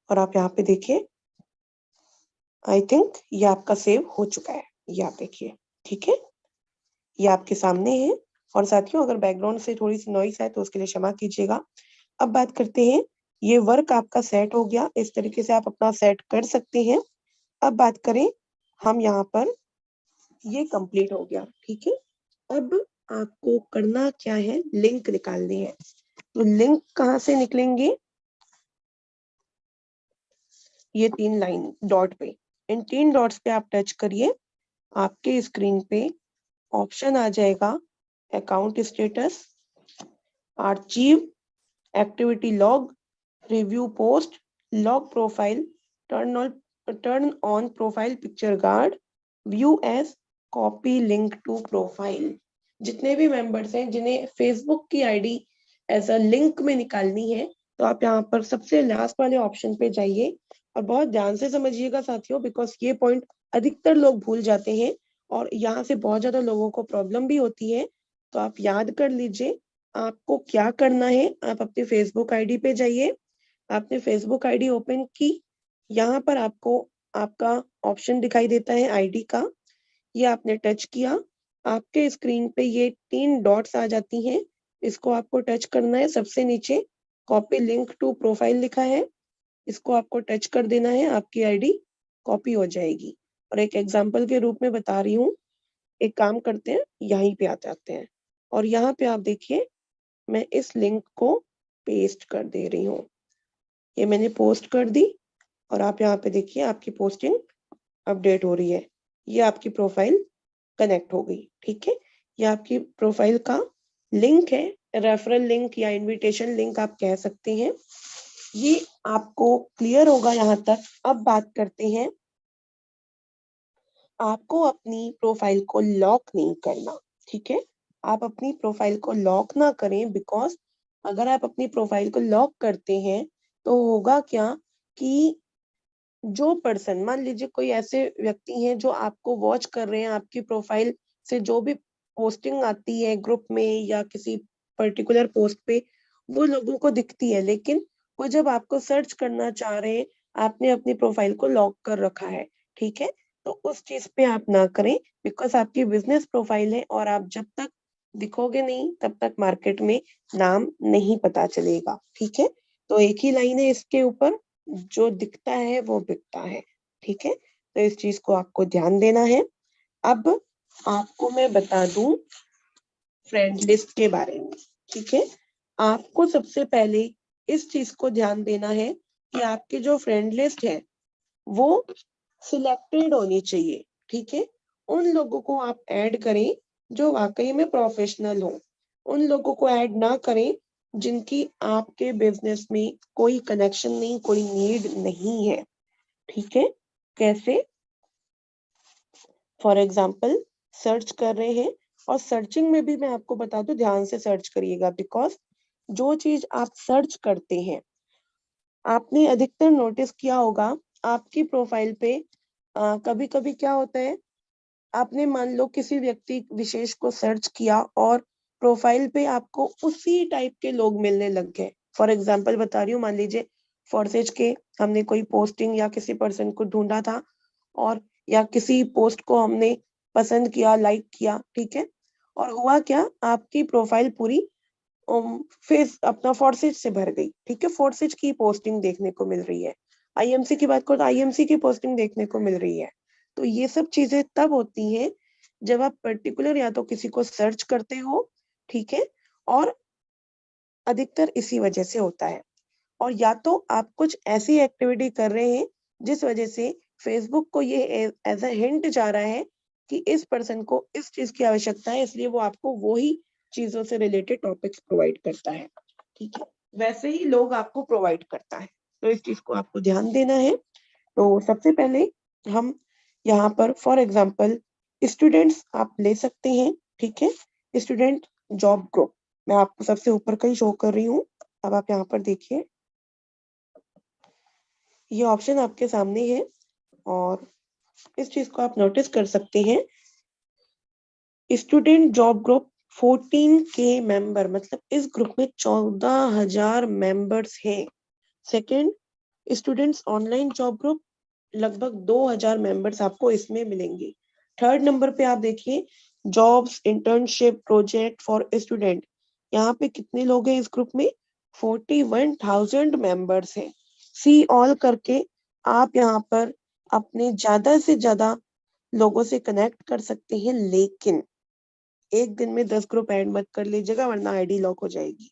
और आप यहाँ पे देखिए, आई थिंक ये आपका सेव हो चुका है, ये आप देखिए। ठीक है, ये आपके सामने है, और साथियों अगर बैकग्राउंड से थोड़ी सी नॉइस है तो उसके लिए क्षमा कीजिएगा। अब बात करते हैं, ये वर्क आपका सेट हो गया, इस तरीके से आप अपना सेट कर सकते हैं। अब बात करें, हम यहाँ पर, ये कंप्लीट हो गया। ठीक है, अब आपको करना क्या है, लिंक निकालनी है। तो लिंक कहाँ से निकलेंगे, ये 3 लाइन डॉट पे, इन 3 डॉट्स पे आप टच करिए, आपके स्क्रीन पे ऑप्शन आ जाएगा account status, archive, activity log, review post, log profile, turn on profile picture guard, view as, copy link to profile. जितने भी मेंबर्स हैं जिन्हें फेसबुक की आईडी एज अ लिंक में निकालनी है, तो आप यहाँ पर सबसे लास्ट वाले ऑप्शन पे जाइए, और बहुत ध्यान से समझिएगा साथियों, बिकॉज ये पॉइंट अधिकतर लोग भूल जाते हैं, और यहाँ से बहुत ज्यादा लोगों को प्रॉब्लम भी होती है। तो आप याद कर लीजिए, आपको क्या करना है, आप अपनी फेसबुक आईडी पे जाइए, आपने फेसबुक आईडी ओपन की, यहाँ पर आपको आपका ऑप्शन दिखाई देता है आईडी का, ये आपने टच किया, आपके स्क्रीन पे ये 3 डॉट्स आ जाती हैं, इसको आपको टच करना है, सबसे नीचे कॉपी लिंक टू प्रोफाइल लिखा है, इसको आपको टच कर देना है, आपकी आईडी कॉपी हो जाएगी। और एक एग्जाम्पल के रूप में बता रही हूँ, एक काम करते हैं, यहीं पे आ जाते हैं, और यहाँ पे आप देखिए, मैं इस लिंक को पेस्ट कर दे रही हूँ, ये मैंने पोस्ट कर दी, और आप यहाँ पे देखिए आपकी पोस्टिंग अपडेट हो रही है, ये आपकी प्रोफाइल कनेक्ट हो गई। ठीक है, ये आपकी प्रोफाइल का लिंक है, रेफरल लिंक या इनविटेशन लिंक आप कह सकते हैं। ये आपको क्लियर होगा यहाँ तक। अब बात करते हैं, आपको अपनी प्रोफाइल को लॉक नहीं करना, ठीक है। आप अपनी प्रोफाइल को लॉक ना करें, बिकॉज अगर आप अपनी प्रोफाइल को लॉक करते हैं तो होगा क्या कि जो पर्सन, मान लीजिए कोई ऐसे व्यक्ति हैं जो आपको वॉच कर रहे हैं, आपकी प्रोफाइल से जो भी पोस्टिंग आती है ग्रुप में या किसी पर्टिकुलर पोस्ट पे, वो लोगों को दिखती है, लेकिन वो जब आपको सर्च करना चाह रहे हैं, आपने अपनी प्रोफाइल को लॉक कर रखा है, ठीक है। तो उस चीज पे आप ना करें, बिकॉज आपकी बिजनेस प्रोफाइल है और आप जब तक दिखोगे नहीं तब तक मार्केट में नाम नहीं पता चलेगा, ठीक है। तो एक ही लाइन है इसके ऊपर, जो दिखता है वो बिकता है, ठीक है। तो इस चीज को आपको ध्यान देना है। अब आपको मैं बता दूं फ्रेंड लिस्ट के बारे में, ठीक है। आपको सबसे पहले इस चीज को ध्यान देना है कि आपकी जो फ्रेंड लिस्ट है वो सिलेक्टेड होनी चाहिए, ठीक है। उन लोगों को आप ऐड करें जो वाकई में प्रोफेशनल हो। उन लोगों को ऐड ना करें जिनकी आपके बिजनेस में कोई कनेक्शन नहीं, कोई नीड नहीं है, ठीक है। कैसे? फॉर एग्जाम्पल, सर्च कर रहे हैं, और सर्चिंग में भी मैं आपको बता दूं, ध्यान से सर्च करिएगा, बिकॉज जो चीज आप सर्च करते हैं, आपने अधिकतर नोटिस किया होगा आपकी प्रोफाइल पे कभी कभी क्या होता है, आपने मान लो किसी व्यक्ति विशेष को सर्च किया और प्रोफाइल पे आपको उसी टाइप के लोग मिलने लग गए। फॉर एग्जाम्पल बता रही हूँ, मान लीजिए फॉरसेज के हमने कोई पोस्टिंग या किसी पर्सन को ढूंढा था, और या किसी पोस्ट को हमने पसंद किया, लाइक किया, ठीक है। और हुआ क्या, आपकी प्रोफाइल पूरी फेस अपना फोर्सेज से भर गई, ठीक है। फोर्सेज की पोस्टिंग देखने को मिल रही है। आईएमसी की बात करो तो आईएमसी की पोस्टिंग देखने को मिल रही है। तो ये सब चीजें तब होती हैं जब आप पर्टिकुलर या तो किसी को सर्च करते हो, ठीक है, और अधिकतर इसी वजह से होता है। और या तो आप कुछ ऐसी एक्टिविटी कर रहे हैं जिस वजह से फेसबुक को ये एज अ हिंट जा रहा है कि इस पर्सन को इस चीज की आवश्यकता है, इसलिए वो आपको वही चीजों से रिलेटेड टॉपिक्स प्रोवाइड करता है, ठीक है। वैसे ही लोग आपको प्रोवाइड करता है, तो इस चीज को आपको ध्यान देना है। तो सबसे पहले हम यहाँ पर फॉर एग्जाम्पल स्टूडेंट्स आप ले सकते हैं, ठीक है। स्टूडेंट जॉब ग्रुप मैं आपको सबसे ऊपर का ही शो कर रही हूँ। अब आप यहाँ पर देखिए, ये ऑप्शन आपके सामने है, और इस चीज को आप नोटिस कर सकते हैं, स्टूडेंट जॉब ग्रुप 14 के मेंबर, मतलब इस ग्रुप में 14,000 मेंबर्स हैं। Second, students online job group, लगभग 2,000 मेंबर्स आपको इसमें मिलेंगे। थर्ड नंबर पे आप देखिए, jobs internship project for student, यहाँ पे कितने लोग हैं इस ग्रुप में? 41,000 मेंबर्स हैं। सी ऑल करके आप यहाँ पर अपने ज्यादा से ज्यादा लोगों से कनेक्ट कर सकते हैं, लेकिन एक दिन में 10 ग्रुप ऐड मत कर लीजिएगा, वरना आईडी लॉक हो जाएगी,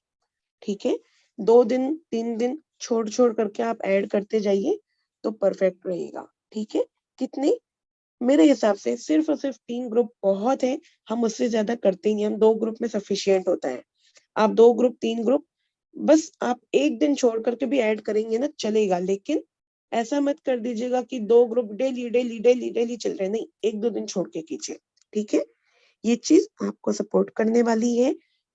ठीक है। 2 दिन 3 दिन छोड़ छोड़ करके आप ऐड करते जाइए तो परफेक्ट रहेगा, ठीक है। कितने? मेरे हिसाब से सिर्फ और सिर्फ 3 ग्रुप बहुत है, हम उससे ज्यादा करते ही नहीं, हम 2 ग्रुप में सफिशियंट होता है। आप 2 ग्रुप 3 ग्रुप, बस आप एक दिन छोड़ करके भी ऐड करेंगे ना चलेगा, लेकिन ऐसा मत कर दीजिएगा कि 2 group daily daily daily daily चल रहे, नहीं, 1-2 दिन छोड़ के कीजिए, ठीक है। ये चीज आपको सपोर्ट करने वाली है।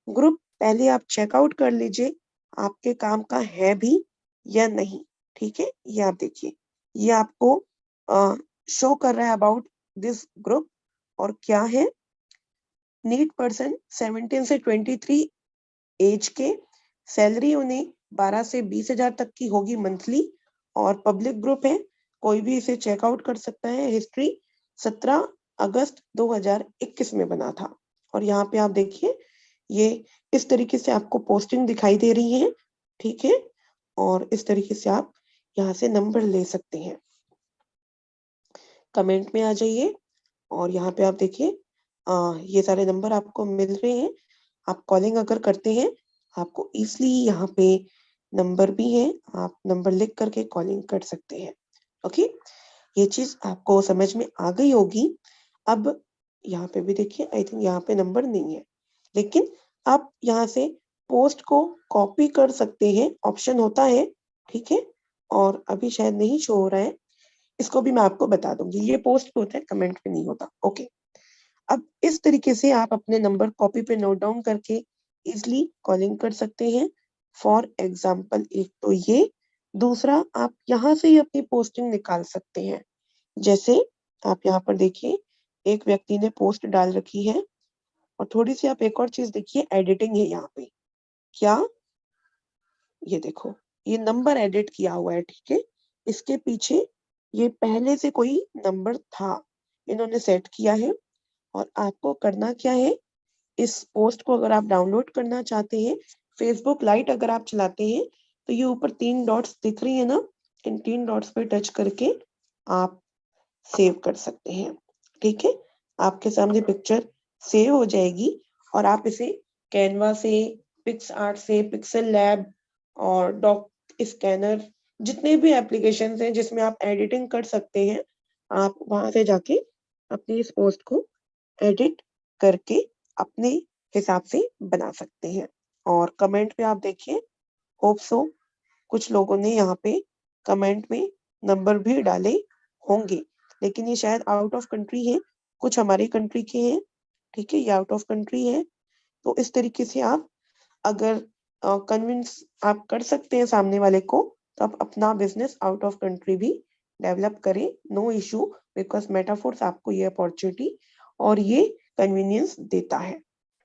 ग्रुप पहले आप चेकआउट कर लीजिए आपके काम का है भी या नहीं, ठीक है। ये आप देखिए, ये आपको शो कर रहा है अबाउट दिस ग्रुप, और क्या है, नीड पर्सन 17 से 23 एज के, सैलरी उन्हें 12 से 20,000 तक की होगी मंथली, और पब्लिक ग्रुप है, कोई भी इसे चेकआउट कर सकता है। हिस्ट्री 17 अगस्त 2021 में बना था। और यहाँ पे आप देखिए, ये इस तरीके से आपको पोस्टिंग दिखाई दे रही है, ठीक है। और इस तरीके से आप यहाँ से नंबर ले सकते हैं। कमेंट में आ जाइए, और यहाँ पे आप देखिए ये सारे नंबर आपको मिल रहे हैं। आप कॉलिंग अगर करते हैं, आपको इजली यहाँ पे नंबर भी है, आप नंबर लिख करके कॉलिंग कर सकते हैं, ओके। ये चीज आपको समझ में आ गई होगी। अब यहाँ पे भी देखिए, आई थिंक यहाँ पे नंबर नहीं है, लेकिन आप यहाँ से पोस्ट को कॉपी कर सकते हैं, ऑप्शन होता है ठीक है। और अभी शायद नहीं शो हो रहा है, इसको भी मैं आपको बता दूंगी। ये पोस्ट पे होता है, कमेंट पे नहीं होता। ओके, अब इस तरीके से आप अपने नंबर कॉपी पे नोट डाउन करके इजिली कॉलिंग कर सकते हैं। फॉर एग्जाम्पल एक तो ये, दूसरा आप यहाँ से ही अपनी पोस्टिंग निकाल सकते हैं। जैसे आप यहाँ पर देखिए, एक व्यक्ति ने पोस्ट डाल रखी है, और थोड़ी सी आप एक और चीज देखिए, एडिटिंग है यहाँ पे। क्या, ये देखो, ये नंबर एडिट किया हुआ है, ठीक है। इसके पीछे ये पहले से कोई नंबर था, इन्होंने सेट किया है। और आपको करना क्या है, इस पोस्ट को अगर आप डाउनलोड करना चाहते हैं, फेसबुक लाइट अगर आप चलाते हैं, तो ये ऊपर 3 डॉट्स दिख रही है ना, इन 3 डॉट्स पे टच करके आप सेव कर सकते हैं। ठीक है, आपके सामने पिक्चर सेव हो जाएगी, और आप इसे कैनवा से, पिक्स आर्ट से, पिक्सल लैब और डॉक स्कैनर, जितने भी एप्लीकेशन हैं जिसमें आप एडिटिंग कर सकते हैं, आप वहां से जाके अपनी इस पोस्ट को एडिट करके अपने हिसाब से बना सकते हैं। और कमेंट पे आप देखिए, होप सो कुछ लोगों ने यहाँ पे कमेंट में नंबर भी डाले होंगे, लेकिन ये शायद आउट ऑफ कंट्री है, कुछ हमारी कंट्री के हैं। ठीक है, ये आउट ऑफ कंट्री है। तो इस तरीके से आप अगर कन्विंस आप कर सकते हैं सामने वाले को, तो आप अपना बिजनेस आउट ऑफ कंट्री भी डेवलप करें, नो इशू, बिकॉज मेटाफोर्स आपको ये अपॉर्चुनिटी और ये कन्वीनियंस देता है।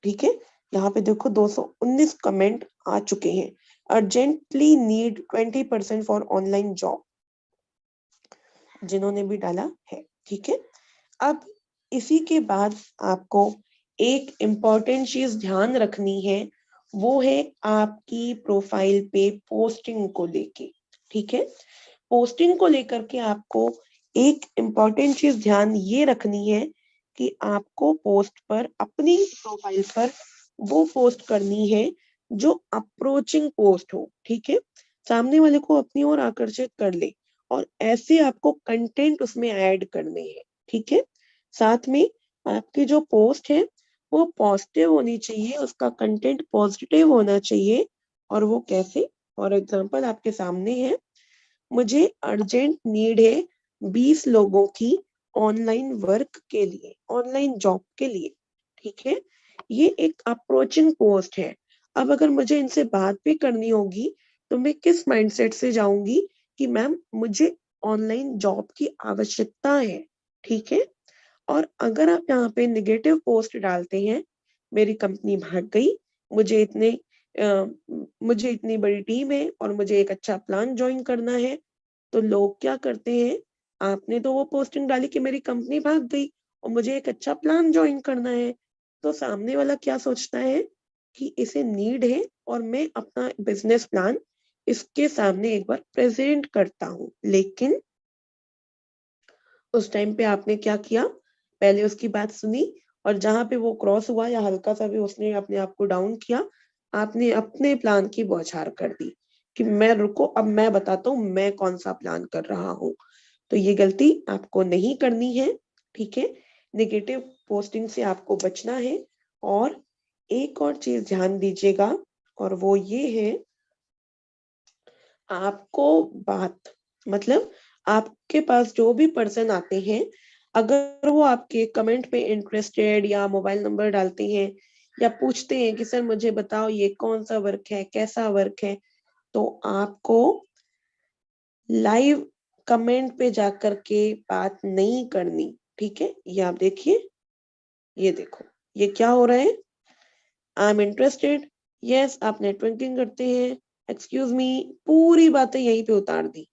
ठीक है, यहाँ पे देखो 219 कमेंट आ चुके हैं। Urgently need 20% for online job, जिन्होंने भी डाला है। ठीक है, अब इसी के बाद आपको एक इम्पॉर्टेंट चीज ध्यान रखनी है, वो है आपकी प्रोफाइल पे पोस्टिंग को लेके। ठीक है, पोस्टिंग को लेकर के आपको एक इम्पॉर्टेंट चीज ध्यान ये रखनी है कि आपको पोस्ट पर, अपनी प्रोफाइल पर वो पोस्ट करनी है जो अप्रोचिंग पोस्ट हो। ठीक है, सामने वाले को अपनी ओर आकर्षित कर ले, और ऐसे आपको कंटेंट उसमें ऐड करने हैं। ठीक है, साथ में आपकी जो पोस्ट है वो पॉजिटिव होनी चाहिए, उसका कंटेंट पॉजिटिव होना चाहिए। और वो कैसे, फॉर एग्जांपल आपके सामने है, मुझे अर्जेंट नीड है 20 लोगों की ऑनलाइन वर्क के लिए, ऑनलाइन जॉब के लिए। ठीक है, ये एक अप्रोचिंग पोस्ट है। अब अगर मुझे इनसे बात भी करनी होगी, तो मैं किस माइंडसेट से जाऊंगी कि मैम मुझे ऑनलाइन जॉब की आवश्यकता है। ठीक है, और अगर आप यहाँ पे नेगेटिव पोस्ट डालते हैं, मेरी कंपनी भाग गई, मुझे इतने मुझे इतनी बड़ी टीम है और मुझे एक अच्छा प्लान ज्वाइन करना है, तो लोग क्या करते हैं, आपने तो वो पोस्टिंग डाली कि मेरी कंपनी भाग गई और मुझे एक अच्छा प्लान ज्वाइन करना है, तो सामने वाला क्या सोचता है कि इसे नीड है और मैं अपना बिजनेस प्लान इसके सामने एक बार प्रेजेंट करता हूँ। लेकिन उस टाइम पे आपने क्या किया, पहले उसकी बात सुनी, और जहां पे वो क्रॉस हुआ या हल्का सा भी उसने अपने आप को डाउन किया, आपने अपने प्लान की बौछार कर दी कि मैं रुको, अब मैं बताता हूँ मैं कौन सा प्लान कर रहा हूँ। तो ये गलती आपको नहीं करनी है। ठीक है, नेगेटिव पोस्टिंग से आपको बचना है। और एक और चीज ध्यान दीजिएगा, और वो ये है, आपको बात, मतलब आपके पास जो भी पर्सन आते हैं, अगर वो आपके कमेंट पे इंटरेस्टेड या मोबाइल नंबर डालते हैं या पूछते हैं कि सर मुझे बताओ ये कौन सा वर्क है, कैसा वर्क है, तो आपको लाइव कमेंट पे जाकर के बात नहीं करनी। ठीक है, ये आप देखिए, ये देखो, ये क्या हो रहा है, आई एम इंटरेस्टेड, यस, आप नेटवर्किंग करते हैं, एक्सक्यूज मी, पूरी बातें यहीं पे उतार दी।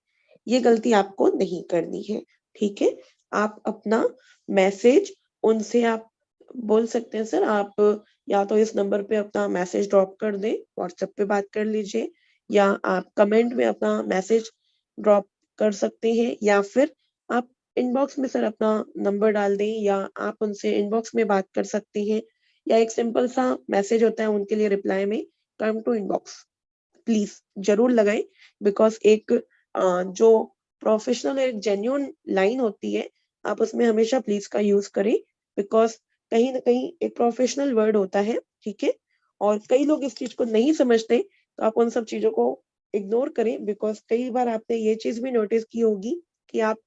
ये गलती आपको नहीं करनी है। ठीक है, आप अपना मैसेज उनसे आप बोल सकते हैं, सर आप या तो इस नंबर पे अपना मैसेज ड्रॉप कर दें, व्हाट्सएप पे बात कर लीजिए, या आप कमेंट में अपना मैसेज ड्रॉप कर सकते हैं, या फिर आप इनबॉक्स में सर अपना नंबर डाल दें, या आप उनसे इनबॉक्स में बात कर सकते हैं, या एक सिंपल सा मैसेज होता है उनके लिए रिप्लाई में, कम टू इनबॉक्स प्लीज जरूर लगाएं। बिकॉज एक जो प्रोफेशनल एक जेन्युइन लाइन होती है, आप उसमें हमेशा प्लीज का यूज करें, बिकॉज कहीं ना कहीं एक प्रोफेशनल वर्ड होता है। ठीक है, और कई लोग इस चीज को नहीं समझते, तो आप उन सब चीजों को इग्नोर करें, बिकॉज कई बार आपने ये चीज भी नोटिस की होगी कि आप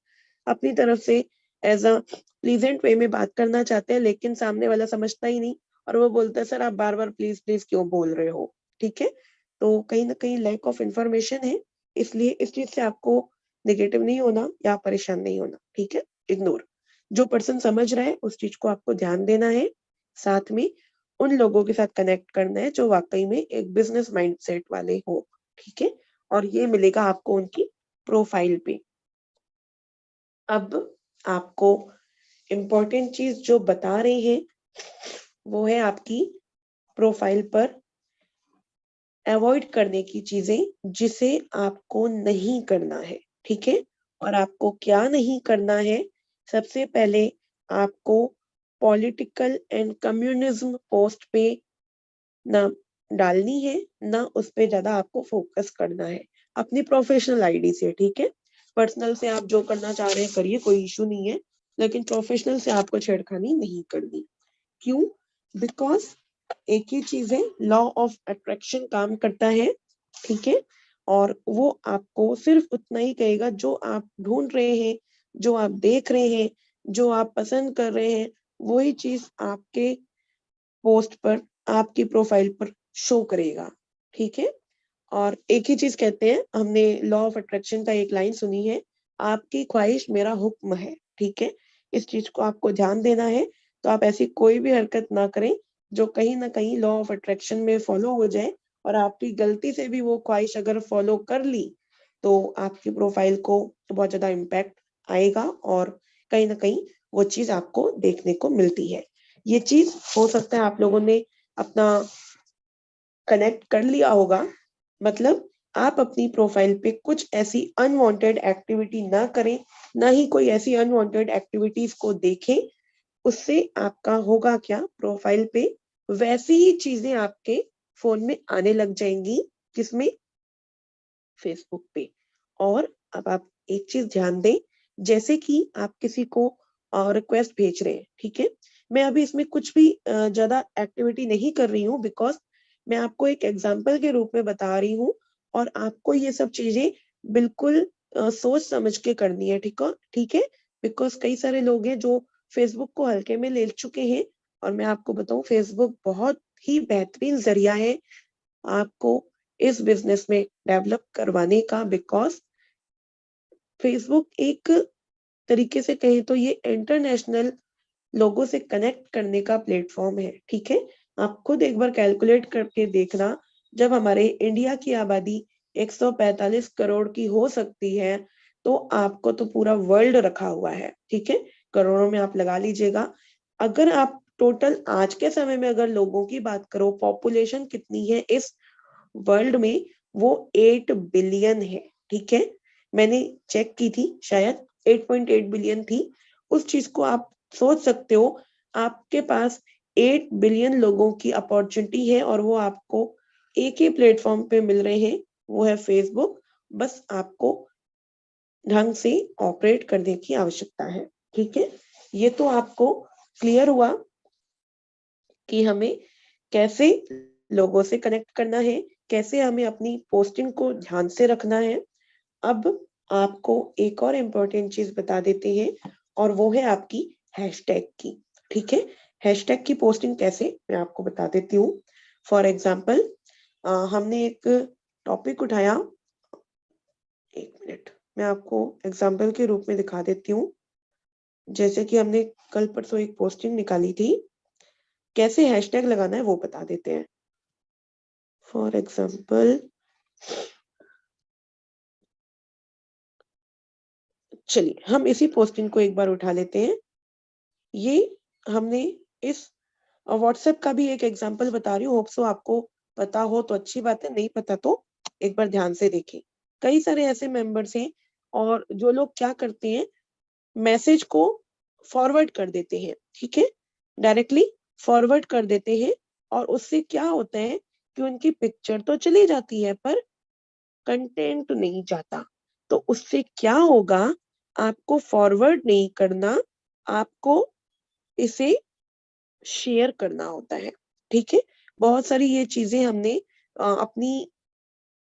अपनी तरफ से एज अ प्लीजेंट वे में बात करना चाहते हैं, लेकिन सामने वाला समझता ही नहीं और वो बोलता है सर आप बार बार प्लीज प्लीज क्यों बोल रहे हो। ठीक है, तो कहीं ना कहीं लैक ऑफ इंफॉर्मेशन है, इसलिए इस चीज से आपको नेगेटिव नहीं होना या परेशान नहीं होना। ठीक है, इग्नोर। जो पर्सन समझ रहा है उस चीज को आपको ध्यान देना है, साथ में उन लोगों के साथ कनेक्ट करना है जो वाकई में एक बिजनेस माइंडसेट वाले हो। ठीक है, और ये मिलेगा आपको उनकी प्रोफाइल पे। अब आपको इम्पोर्टेंट चीज जो बता रहे हैं वो है आपकी प्रोफाइल पर अवॉइड करने की चीजें जिसे आपको नहीं करना है। ठीक है, और आपको क्या नहीं करना है, सबसे पहले आपको पॉलिटिकल एंड कम्युनिज्म पोस्ट पे ना डालनी है, ना उस पे ज्यादा आपको फोकस करना है, अपनी प्रोफेशनल आईडी से। ठीक है, पर्सनल से आप जो करना चाह रहे हैं करिए, कोई इशू नहीं है, लेकिन प्रोफेशनल से आपको छेड़खानी नहीं करनी। क्यों? बिकॉज एक ही चीज है, लॉ ऑफ अट्रैक्शन काम करता है। ठीक है, और वो आपको सिर्फ उतना ही कहेगा जो आप ढूंढ रहे हैं, जो आप देख रहे हैं, जो आप पसंद कर रहे हैं, वही चीज आपके पोस्ट पर, आपकी प्रोफाइल पर शो करेगा। ठीक है, और एक ही चीज कहते हैं, हमने लॉ ऑफ अट्रैक्शन का एक लाइन सुनी है, आपकी ख्वाहिश मेरा हुक्म है। ठीक है, इस चीज को आपको ध्यान देना है, तो आप ऐसी कोई भी हरकत ना करें जो कहीं ना कहीं लॉ ऑफ अट्रैक्शन में फॉलो हो जाए, और आपकी गलती से भी वो ख्वाहिश अगर फॉलो कर ली तो आपकी प्रोफाइल को बहुत ज्यादा इम्पैक्ट आएगा, और कहीं ना कहीं वो चीज आपको देखने को मिलती है। ये चीज हो सकता है आप लोगों ने अपना कनेक्ट कर लिया होगा, मतलब आप अपनी प्रोफाइल पे कुछ ऐसी अनवांटेड एक्टिविटी ना करें, ना ही कोई ऐसी अनवांटेड एक्टिविटीज को देखें। उससे आपका होगा क्या, प्रोफाइल पे वैसी ही चीजें आपके फोन में आने लग जाएंगी, किसमें, फेसबुक पे। और अब आप एक चीज ध्यान दें, जैसे कि आप किसी को रिक्वेस्ट भेज रहे हैं। ठीक है, मैं अभी इसमें कुछ भी ज्यादा एक्टिविटी नहीं कर रही हूँ, बिकॉज मैं आपको एक एग्जाम्पल के रूप में बता रही हूँ, और आपको ये सब चीजें बिल्कुल सोच समझ के करनी है। ठीक है, बिकॉज कई सारे लोग हैं जो फेसबुक को हल्के में ले चुके हैं, और मैं आपको बताऊं फेसबुक बहुत ही बेहतरीन जरिया है आपको इस बिजनेस में डेवलप करवाने का, बिकॉज फेसबुक एक तरीके से कहें तो ये इंटरनेशनल लोगों से कनेक्ट करने का प्लेटफॉर्म है। ठीक है, आप खुद एक बार कैलकुलेट करके देखना, जब हमारे इंडिया की आबादी 145 करोड़ की हो सकती है, तो आपको तो पूरा वर्ल्ड रखा हुआ है। ठीक है, करोड़ों में आप लगा लीजिएगा। अगर आप टोटल आज के समय में अगर लोगों की बात करो, पॉपुलेशन कितनी है इस वर्ल्ड में, वो 8 बिलियन है। ठीक है, मैंने चेक की थी, शायद 8.8 बिलियन थी। उस चीज को आप सोच सकते हो, आपके पास 8 बिलियन लोगों की अपॉर्चुनिटी है, और वो आपको एक ही प्लेटफॉर्म पे मिल रहे हैं, वो है फेसबुक। बस आपको ढंग से ऑपरेट करने की आवश्यकता है। ठीक है, ये तो आपको क्लियर हुआ कि हमें कैसे लोगों से कनेक्ट करना है, कैसे हमें अपनी पोस्टिंग को ध्यान से रखना है। अब आपको एक और इम्पोर्टेंट चीज बता देते हैं, और वो है आपकी हैशटैग की। ठीक है, हैशटैग की पोस्टिंग कैसे, मैं आपको बता देती हूँ। फॉर एग्जाम्पल, हमने एक टॉपिक उठाया, एक मिनट, मैं आपको एग्जाम्पल के रूप में दिखा देती हूँ। जैसे कि हमने कल परसों एक पोस्टिंग निकाली थी, कैसे हैशटैग लगाना है वो बता देते हैं। फॉर एग्जाम्पल, चलिए हम इसी पोस्टिंग को एक बार उठा लेते हैं। ये हमने इस व्हाट्सएप का भी एक एग्जांपल बता रही हूँ, होप सो आपको पता हो तो अच्छी बात है, नहीं पता तो एक बार ध्यान से देखें। कई सारे ऐसे मेंबर्स हैं, और जो लोग क्या करते हैं, मैसेज को फॉरवर्ड कर देते हैं। ठीक है, डायरेक्टली फॉरवर्ड कर देते हैं, और उससे क्या होता है कि उनकी पिक्चर तो चली जाती है पर कंटेंट नहीं जाता। तो उससे क्या होगा, आपको फॉरवर्ड नहीं करना, आपको इसे शेयर करना होता है। ठीक है, बहुत सारी ये चीजें हमने अपनी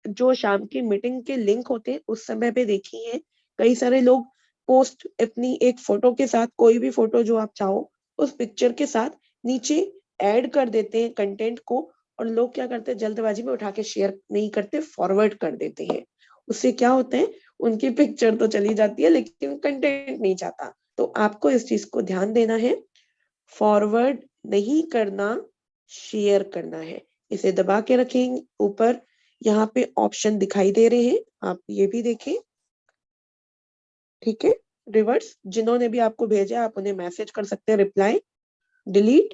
जो शाम की मीटिंग के लिंक होते हैं उस समय पे देखी है। कई सारे लोग पोस्ट अपनी एक फोटो के साथ, कोई भी फोटो जो आप चाहो उस पिक्चर के साथ नीचे ऐड कर देते हैं कंटेंट को, और लोग क्या करते हैं जल्दबाजी में उठा के शेयर नहीं करते, फॉरवर्ड कर देते हैं। उससे क्या होता है, उनकी पिक्चर तो चली जाती है लेकिन कंटेंट नहीं जाता। तो आपको इस चीज को ध्यान देना है, फॉरवर्ड नहीं करना, शेयर करना है। इसे दबा के रखें ऊपर, यहाँ पे ऑप्शन दिखाई दे रहे हैं, आप ये भी देखें। ठीक है, रिवर्स, जिन्होंने भी आपको भेजा आप उन्हें मैसेज कर सकते हैं, रिप्लाई, डिलीट,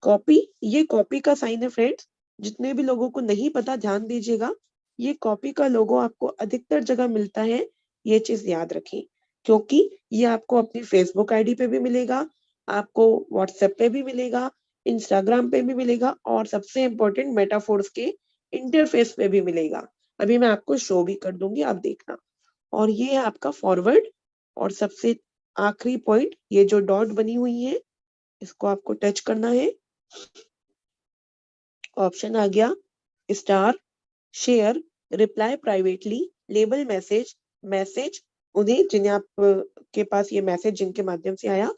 कॉपी। ये कॉपी का साइन है फ्रेंड्स, जितने भी लोगों को नहीं पता ध्यान दीजिएगा, ये कॉपी का लोगो आपको अधिकतर जगह मिलता है, ये चीज याद रखें, क्योंकि ये आपको अपनी फेसबुक आईडी पे भी मिलेगा, आपको व्हाट्सएप पे भी मिलेगा, इंस्टाग्राम पे भी मिलेगा, और सबसे इम्पोर्टेंट मेटाफोर्स के इंटरफेस पे भी मिलेगा। अभी मैं आपको शो भी कर दूंगी, आप देखना। और ये है आपका फॉरवर्ड, और सबसे आखिरी पॉइंट, ये जो डॉट बनी हुई है इसको आपको टच करना है। ऑप्शन आ गया star, share, reply privately, label message, message उन्हें जिन्हें आप के पास ये मैसेज जिनके माध्यम से आया,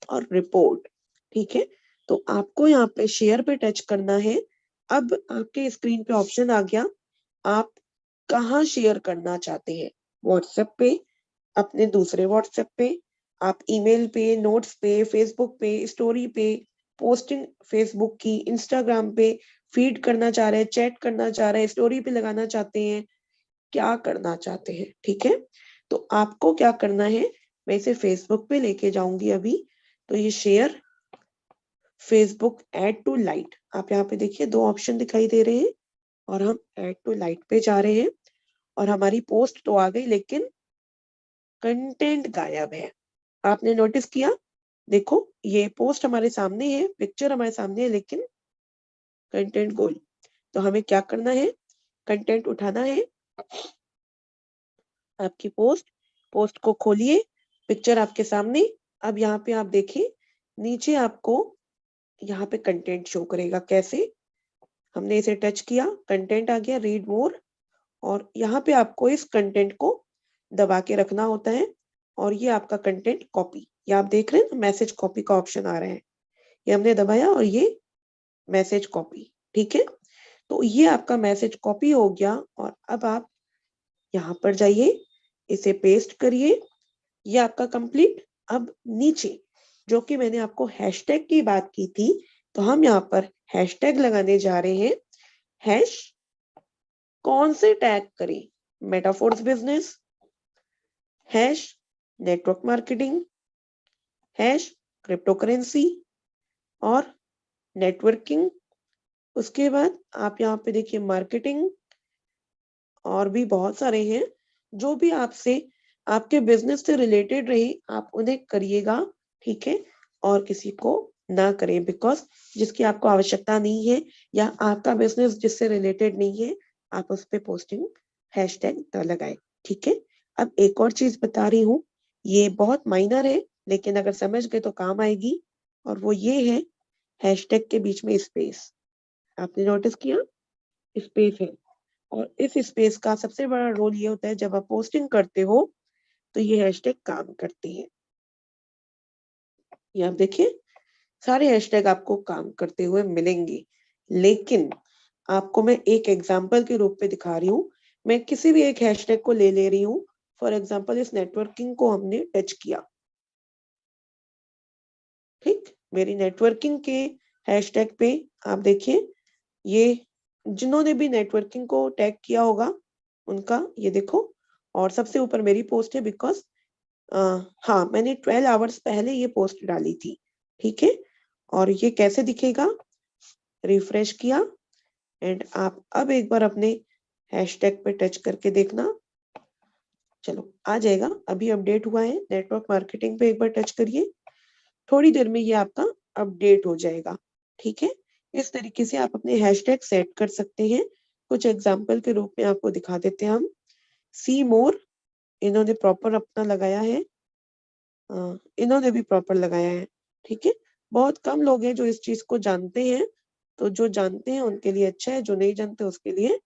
और रिपोर्ट। ठीक है, तो आपको यहाँ पे शेयर पे टच करना है। अब आपके स्क्रीन पे ऑप्शन आ गया, आप कहाँ शेयर करना चाहते हैं, व्हाट्सएप पे, अपने दूसरे व्हाट्सएप पे, आप ईमेल पे, नोट्स पे, फेसबुक पे, स्टोरी पे, पोस्टिंग फेसबुक की, इंस्टाग्राम पे फीड करना चाह रहे हैं, चैट करना चाह रहे हैं, स्टोरी पे लगाना चाहते हैं, क्या करना चाहते हैं। ठीक है, तो आपको क्या करना है, मैं इसे फेसबुक पे लेके जाऊंगी अभी। तो ये share, Facebook, add to light, आप यहाँ पे देखिए दो ऑप्शन दिखाई दे रहे हैं, और हम ऐड टू लाइट पे जा रहे हैं, और हमारी पोस्ट तो आ गई लेकिन कंटेंट गायब है। आपने नोटिस किया, देखो ये पोस्ट हमारे सामने है, पिक्चर हमारे सामने है, लेकिन कंटेंट गोल। तो हमें क्या करना है, कंटेंट उठाना है, आपकी पोस्ट, पोस्ट को खोलिए, पिक्चर आपके सामने। अब यहाँ पे आप देखिए, नीचे आपको यहाँ पे कंटेंट शो करेगा। कैसे, हमने इसे टच किया, कंटेंट आ गया, रीड मोर, और यहाँ पे आपको इस कंटेंट को दबा के रखना होता है, और ये आपका कंटेंट कॉपी, ये आप देख रहे हैं ना, मैसेज कॉपी का ऑप्शन आ रहा है, ये हमने दबाया और ये मैसेज कॉपी। ठीक है, तो ये आपका मैसेज कॉपी हो गया, और अब आप यहाँ पर जाइए, इसे पेस्ट करिए, ये आपका कंप्लीट। अब नीचे जो कि मैंने आपको हैशटैग की बात की थी, तो हम यहाँ पर हैशटैग लगाने जा रहे हैं। हैश कौन से टैग करें, Metaforce business, hash network marketing, hash crypto currency, और नेटवर्किंग। उसके बाद आप यहाँ पे देखिए मार्केटिंग, और भी बहुत सारे हैं, जो भी आपसे आपके बिजनेस से रिलेटेड रहे आप उन्हें करिएगा। ठीक है, और किसी को ना करें, बिकॉज जिसकी आपको आवश्यकता नहीं है, या आपका बिजनेस जिससे रिलेटेड नहीं है, आप उस पे पोस्टिंग हैशटैग न लगाए। ठीक है, अब एक और चीज बता रही हूँ, ये बहुत माइनर है लेकिन अगर समझ गए तो काम आएगी, और वो ये है हैशटैग के बीच में स्पेस। आपने नोटिस किया, स्पेस है, और इस स्पेस का सबसे बड़ा रोल ये होता है, जब आप पोस्टिंग करते हो तो ये हैशटैग काम करते हैं। ये आप देखिए, सारे हैशटैग आपको काम करते हुए मिलेंगे, लेकिन आपको मैं एक एग्जांपल के रूप में दिखा रही हूँ। मैं किसी भी एक हैशटैग को ले रही हूँ, फॉर एग्जांपल इस नेटवर्किंग को हमने टच किया। ठीक, मेरी नेटवर्किंग के हैशटैग पे आप देखिए, ये जिन्होंने भी नेटवर्किंग को टैग किया होगा उनका ये देखो, और सबसे ऊपर मेरी पोस्ट है, बिकॉज हाँ मैंने 12 आवर्स पहले ये पोस्ट डाली थी। ठीक है, और ये कैसे दिखेगा, रिफ्रेश किया, एंड आप अब एक बार अपने हैशटैग पे टच करके देखना, चलो आ जाएगा, अभी अपडेट हुआ है। नेटवर्क मार्केटिंग पे एक बार टच करिए, थोड़ी देर में ये आपका अपडेट हो जाएगा। ठीक है, इस तरीके से आप अपने हैशटैग सेट कर सकते हैं। कुछ एग्जांपल के रूप में आपको दिखा देते हैं हम। सी मोर, इन्होंने प्रॉपर अपना लगाया है, इन्होंने भी प्रॉपर लगाया है। ठीक है, बहुत कम लोग हैं जो इस चीज को जानते हैं, तो जो जानते हैं उनके लिए अच्छा है, जो नहीं जानते उसके लिए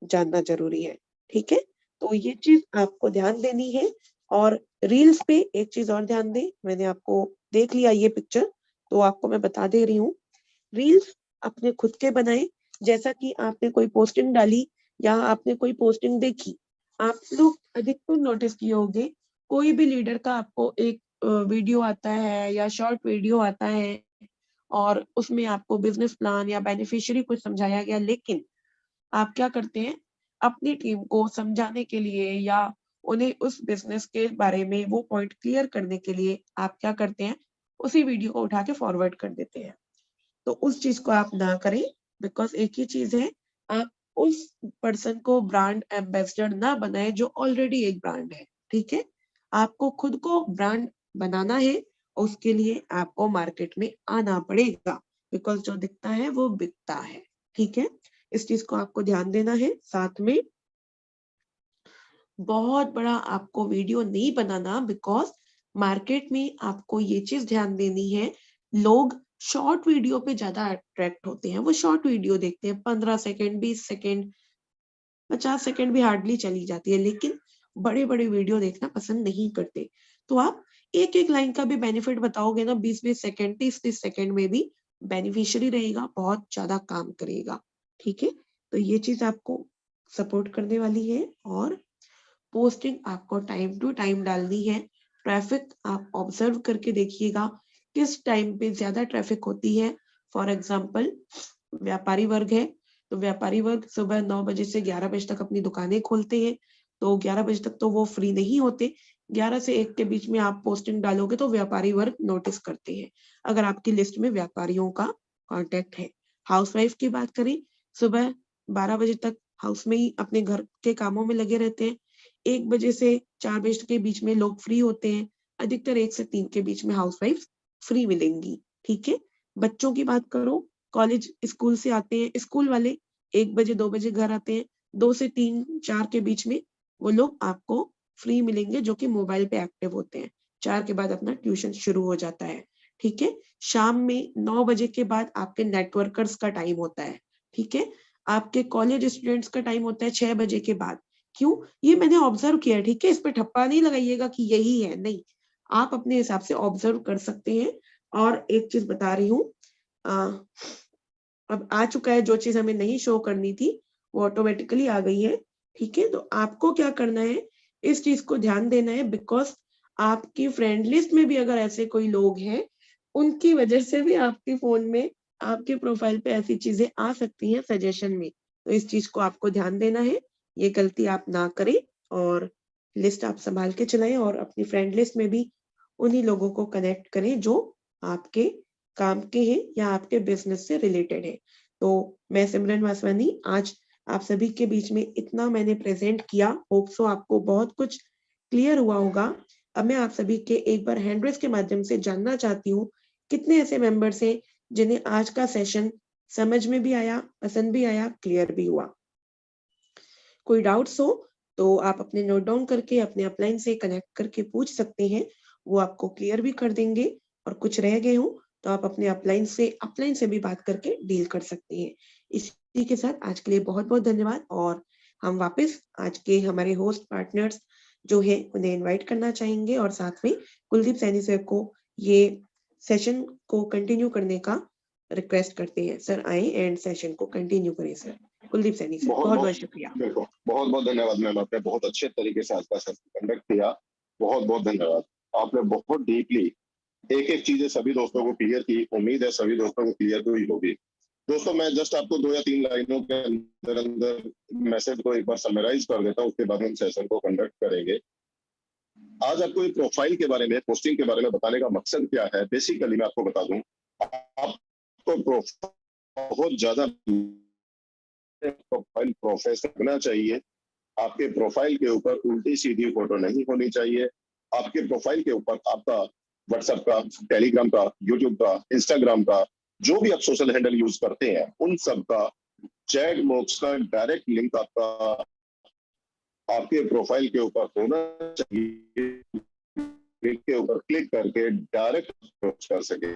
जानना जरूरी है। ठीक है, तो ये चीज आपको ध्यान देनी है। और रील्स पे एक चीज और ध्यान दें, मैंने आपको देख लिया ये पिक्चर, तो आपको मैं बता दे रही हूँ। रील्स अपने खुद के बनाए, जैसा कि आपने कोई पोस्टिंग डाली या आपने कोई पोस्टिंग देखी, आप लोग अधिकतर नोटिस किए होंगे, कोई भी लीडर का आपको एक वीडियो आता है या शॉर्ट वीडियो आता है और उसमें आपको बिजनेस प्लान या बेनिफिशियरी कुछ समझाया गया, लेकिन आप क्या करते हैं, अपनी टीम को समझाने के लिए या उन्हें उस बिजनेस के बारे में वो पॉइंट क्लियर करने के लिए आप क्या करते हैं, उसी वीडियो को उठा के फॉरवर्ड कर देते हैं। तो उस चीज को आप ना करें, बिकॉज एक ही चीज है, आप उस पर्सन को ब्रांड एम्बेसडर ना बनाए जो ऑलरेडी एक ब्रांड है। ठीक है, आपको खुद को ब्रांड बनाना है, उसके लिए आपको मार्केट में आना पड़ेगा, बिकॉज जो दिखता है वो बिकता है। ठीक है, इस चीज को आपको ध्यान देना है। साथ में बहुत बड़ा आपको वीडियो नहीं बनाना, बिकॉज मार्केट में आपको ये चीज ध्यान देनी है, लोग शॉर्ट वीडियो पे ज्यादा अट्रैक्ट होते हैं, वो शॉर्ट वीडियो देखते हैं, 15 सेकंड, 20 सेकंड, 50 सेकंड भी हार्डली चली जाती है, लेकिन बड़े बड़े वीडियो देखना पसंद नहीं करते। तो आप एक एक लाइन का भी बेनिफिट बताओगे ना, 20-20 सेकंड, 30-30 सेकंड में भी बेनिफिशियरी रहेगा, बहुत ज्यादा काम करेगा। ठीक है, तो ये चीज आपको सपोर्ट करने वाली है। और पोस्टिंग आपको टाइम टू टाइम डालनी है। ट्रैफिक आप ऑब्जर्व करके देखिएगा, किस टाइम पे ज्यादा ट्रैफिक होती है। फॉर एग्जाम्पल, व्यापारी वर्ग है, तो व्यापारी वर्ग सुबह 9 बजे से 11 बजे तक अपनी दुकानें खोलते हैं, तो 11 बजे तक तो वो फ्री नहीं होते। 11 से 1 के बीच में आप पोस्टिंग डालोगे तो व्यापारी वर्ग नोटिस करते हैं, अगर आपकी लिस्ट में व्यापारियों का कॉन्टेक्ट है। हाउसवाइफ की बात करें, सुबह 12 बजे तक हाउस में ही अपने घर के कामों में लगे रहते हैं, 1 बजे से 4 बजे के बीच में लोग फ्री होते हैं, अधिकतर 1 से 3 के बीच में हाउसवाइफ फ्री मिलेंगी। ठीक है, बच्चों की बात करो, कॉलेज स्कूल से आते हैं स्कूल वाले, 1 बजे 2 बजे घर आते हैं, 2 से 3 4 के बीच में वो लोग आपको फ्री मिलेंगे, जो कि मोबाइल पे एक्टिव होते हैं। 4 के बाद अपना ट्यूशन शुरू हो जाता है। ठीक है, शाम में 9 बजे के बाद आपके नेटवर्कर्स का टाइम होता है। ठीक है, आपके कॉलेज स्टूडेंट्स का टाइम होता है 6 बजे के बाद। क्यों, ये मैंने ऑब्जर्व किया है। ठीक है, इस पे ठप्पा नहीं लगाइएगा कि यही है, नहीं, आप अपने हिसाब से ऑब्जर्व कर सकते हैं। और एक चीज बता रही हूँ, अब आ चुका है, जो चीज हमें नहीं शो करनी थी वो ऑटोमेटिकली आ गई है। ठीक है, तो आपको क्या करना है, इस चीज को ध्यान देना है, बिकॉज आपकी फ्रेंड लिस्ट में भी अगर ऐसे कोई लोग हैं, उनकी वजह से भी आपके फोन में, आपके प्रोफाइल पे ऐसी चीजें आ सकती हैं सजेशन में, तो इस चीज को आपको ध्यान देना है, ये गलती आप ना करें। और लिस्ट आप संभाल के चलाएं, और अपनी फ्रेंड लिस्ट में भी उन्हीं लोगों को कनेक्ट करें जो आपके काम के हैं या आपके बिजनेस से रिलेटेड है। तो मैं सिमरन वासवानी, आज आप सभी के बीच में इतना मैंने प्रेजेंट किया, होप सो आपको बहुत कुछ क्लियर हुआ होगा। अब मैं आप सभी के एक बार हैंड रेस के माध्यम से जानना चाहती हूँ, कितने ऐसे मेंबर्स हैं जिन्हें आज का सेशन समझ में भी आया, पसंद भी आया, क्लियर भी हुआ। कोई डाउट्स हो तो आप अपने नोट डाउन करके अपने अपलाइन से कनेक्ट करके पूछ सकते हैं, वो आपको क्लियर भी कर देंगे। और कुछ रह गए हो तो आप अपने अपलाइन से भी बात करके डील कर सकते हैं। इसी के साथ आज के लिए बहुत बहुत धन्यवाद, और हम वापस आज के हमारे होस्ट पार्टनर्स जो है उन्हें इनवाइट करना चाहेंगे, और साथ में कुलदीप सैनी सर को ये सेशन को कंटिन्यू करने का रिक्वेस्ट करते हैं। सर आए एंड सेशन को कंटिन्यू करें। सर कुलदीप सैनी सर, बहुत बहुत शुक्रिया। बिल्कुल, बहुत बहुत धन्यवाद मैम, आपने बहुत अच्छे तरीके से आज का सेशन कंडक्ट किया, बहुत बहुत धन्यवाद। आपने बहुत डीपली एक एक चीजें सभी दोस्तों को क्लियर की, उम्मीद है सभी दोस्तों को क्लियर हुई होगी। दोस्तों, मैं जस्ट आपको 2 या 3 लाइनों के अंदर अंदर मैसेज को एक बार समराइज कर देता हूँ, उसके बाद हम सेशन को कंडक्ट करेंगे। आज आपको ये प्रोफाइल के बारे में, पोस्टिंग के बारे में बताने का मकसद क्या है, बेसिकली मैं आपको बता दूं, आपको बहुत ज्यादा प्रोफाइल प्रोफेशनल होना चाहिए। आपके प्रोफाइल के ऊपर उल्टी सीधी फोटो नहीं होनी चाहिए। आपके प्रोफाइल के ऊपर आपका व्हाट्सएप का, टेलीग्राम का, यूट्यूब का, इंस्टाग्राम का, जो भी आप सोशल हैंडल यूज करते हैं, उन सब का चैट बॉक्स का डायरेक्ट लिंक आपका आपके प्रोफाइल के ऊपर होना चाहिए, लिंक के ऊपर क्लिक करके डायरेक्ट अप्रोच कर सके।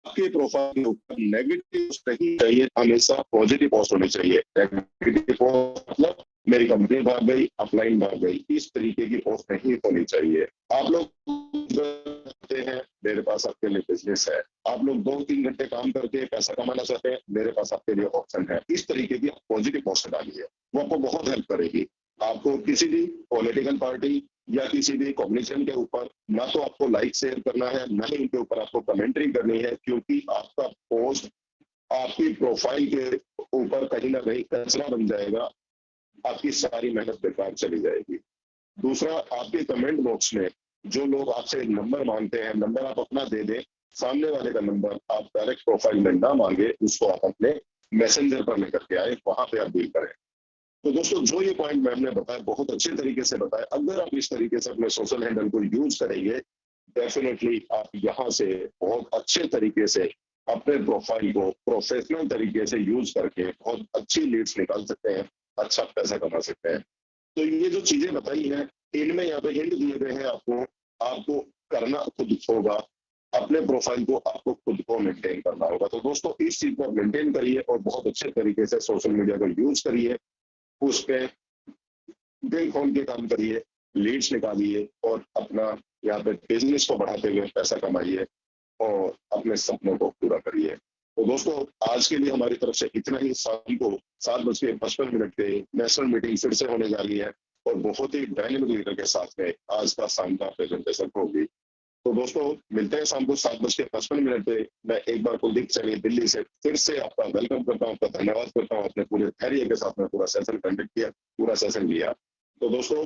आपके प्रोफाइल के ऊपर नेगेटिव पोस्ट नहीं चाहिए, हमेशा पॉजिटिव पोस्ट होनी चाहिए। नेगेटिव पोस्ट मतलब मेरी कंपनी भाग गई, अपलाइन भाग गई, इस तरीके की पोस्ट नहीं होनी चाहिए। आप लोग कहते हैं मेरे पास आपके लिए बिजनेस है, आप लोग 2-3 घंटे काम करके पैसा कमाना चाहते हैं, मेरे पास आपके लिए ऑप्शन है, इस तरीके की पॉजिटिव पोस्ट डालिए, वो आपको बहुत हेल्प करेगी। आपको किसी भी पॉलिटिकल पार्टी या किसी भी कॉग्निशन के ऊपर ना तो आपको लाइक शेयर करना है, ना ही उनके ऊपर आपको कमेंट्री करनी है, क्योंकि आपका पोस्ट आपकी प्रोफाइल के ऊपर कहीं ना कहीं कचरा बन जाएगा, आपकी सारी मेहनत बेकार चली जाएगी। दूसरा, आपके कमेंट बॉक्स में जो लोग आपसे नंबर मांगते हैं, नंबर आप अपना दे दें, सामने वाले का नंबर आप डायरेक्ट प्रोफाइल में ना मांगे, उसको आप अपने मैसेंजर पर लेकर के आए, वहां पे आप डील करें। तो दोस्तों, जो ये पॉइंट मैम ने बताया बहुत अच्छे तरीके से बताया, अगर आप इस तरीके से अपने सोशल हैंडल को यूज करेंगे, डेफिनेटली आप यहाँ से बहुत अच्छे तरीके से अपने प्रोफाइल को प्रोफेशनल तरीके से यूज करके बहुत अच्छी लीड्स निकाल सकते हैं, अच्छा पैसा कमा सकते हैं। तो ये जो चीजें बताई हैं, इनमें यहाँ पे हिंट दिए गए हैं आपको, आपको करना खुद होगा, अपने प्रोफाइल को आपको खुद को मेंटेन करना होगा। तो दोस्तों, इस चीज को मेंटेन करिए और बहुत अच्छे तरीके से सोशल मीडिया को यूज करिए, उस पे दिल खोल के काम करिए, लीड्स निकालिए और अपना यहाँ पे बिजनेस को बढ़ाते हुए पैसा कमाइए और अपने सपनों को पूरा करिए। तो दोस्तों, आज के लिए हमारी तरफ से इतना ही। शाम को 7:55 पे नेशनल मीटिंग फिर से होने जा रही है और बहुत ही डायनेमिक लीडर के साथ में आज का शाम का प्रेजेंटेशन होगी। तो दोस्तों, मिलते हैं शाम को 7:55 पे। मैं एक बार कुलदीप सैनी दिल्ली से फिर से आपका वेलकम करता हूँ, आपका धन्यवाद करता हूँ, आपने पूरे धैर्य के साथ में पूरा सेशन कंडक्ट किया, पूरा सेशन लिया। तो दोस्तों,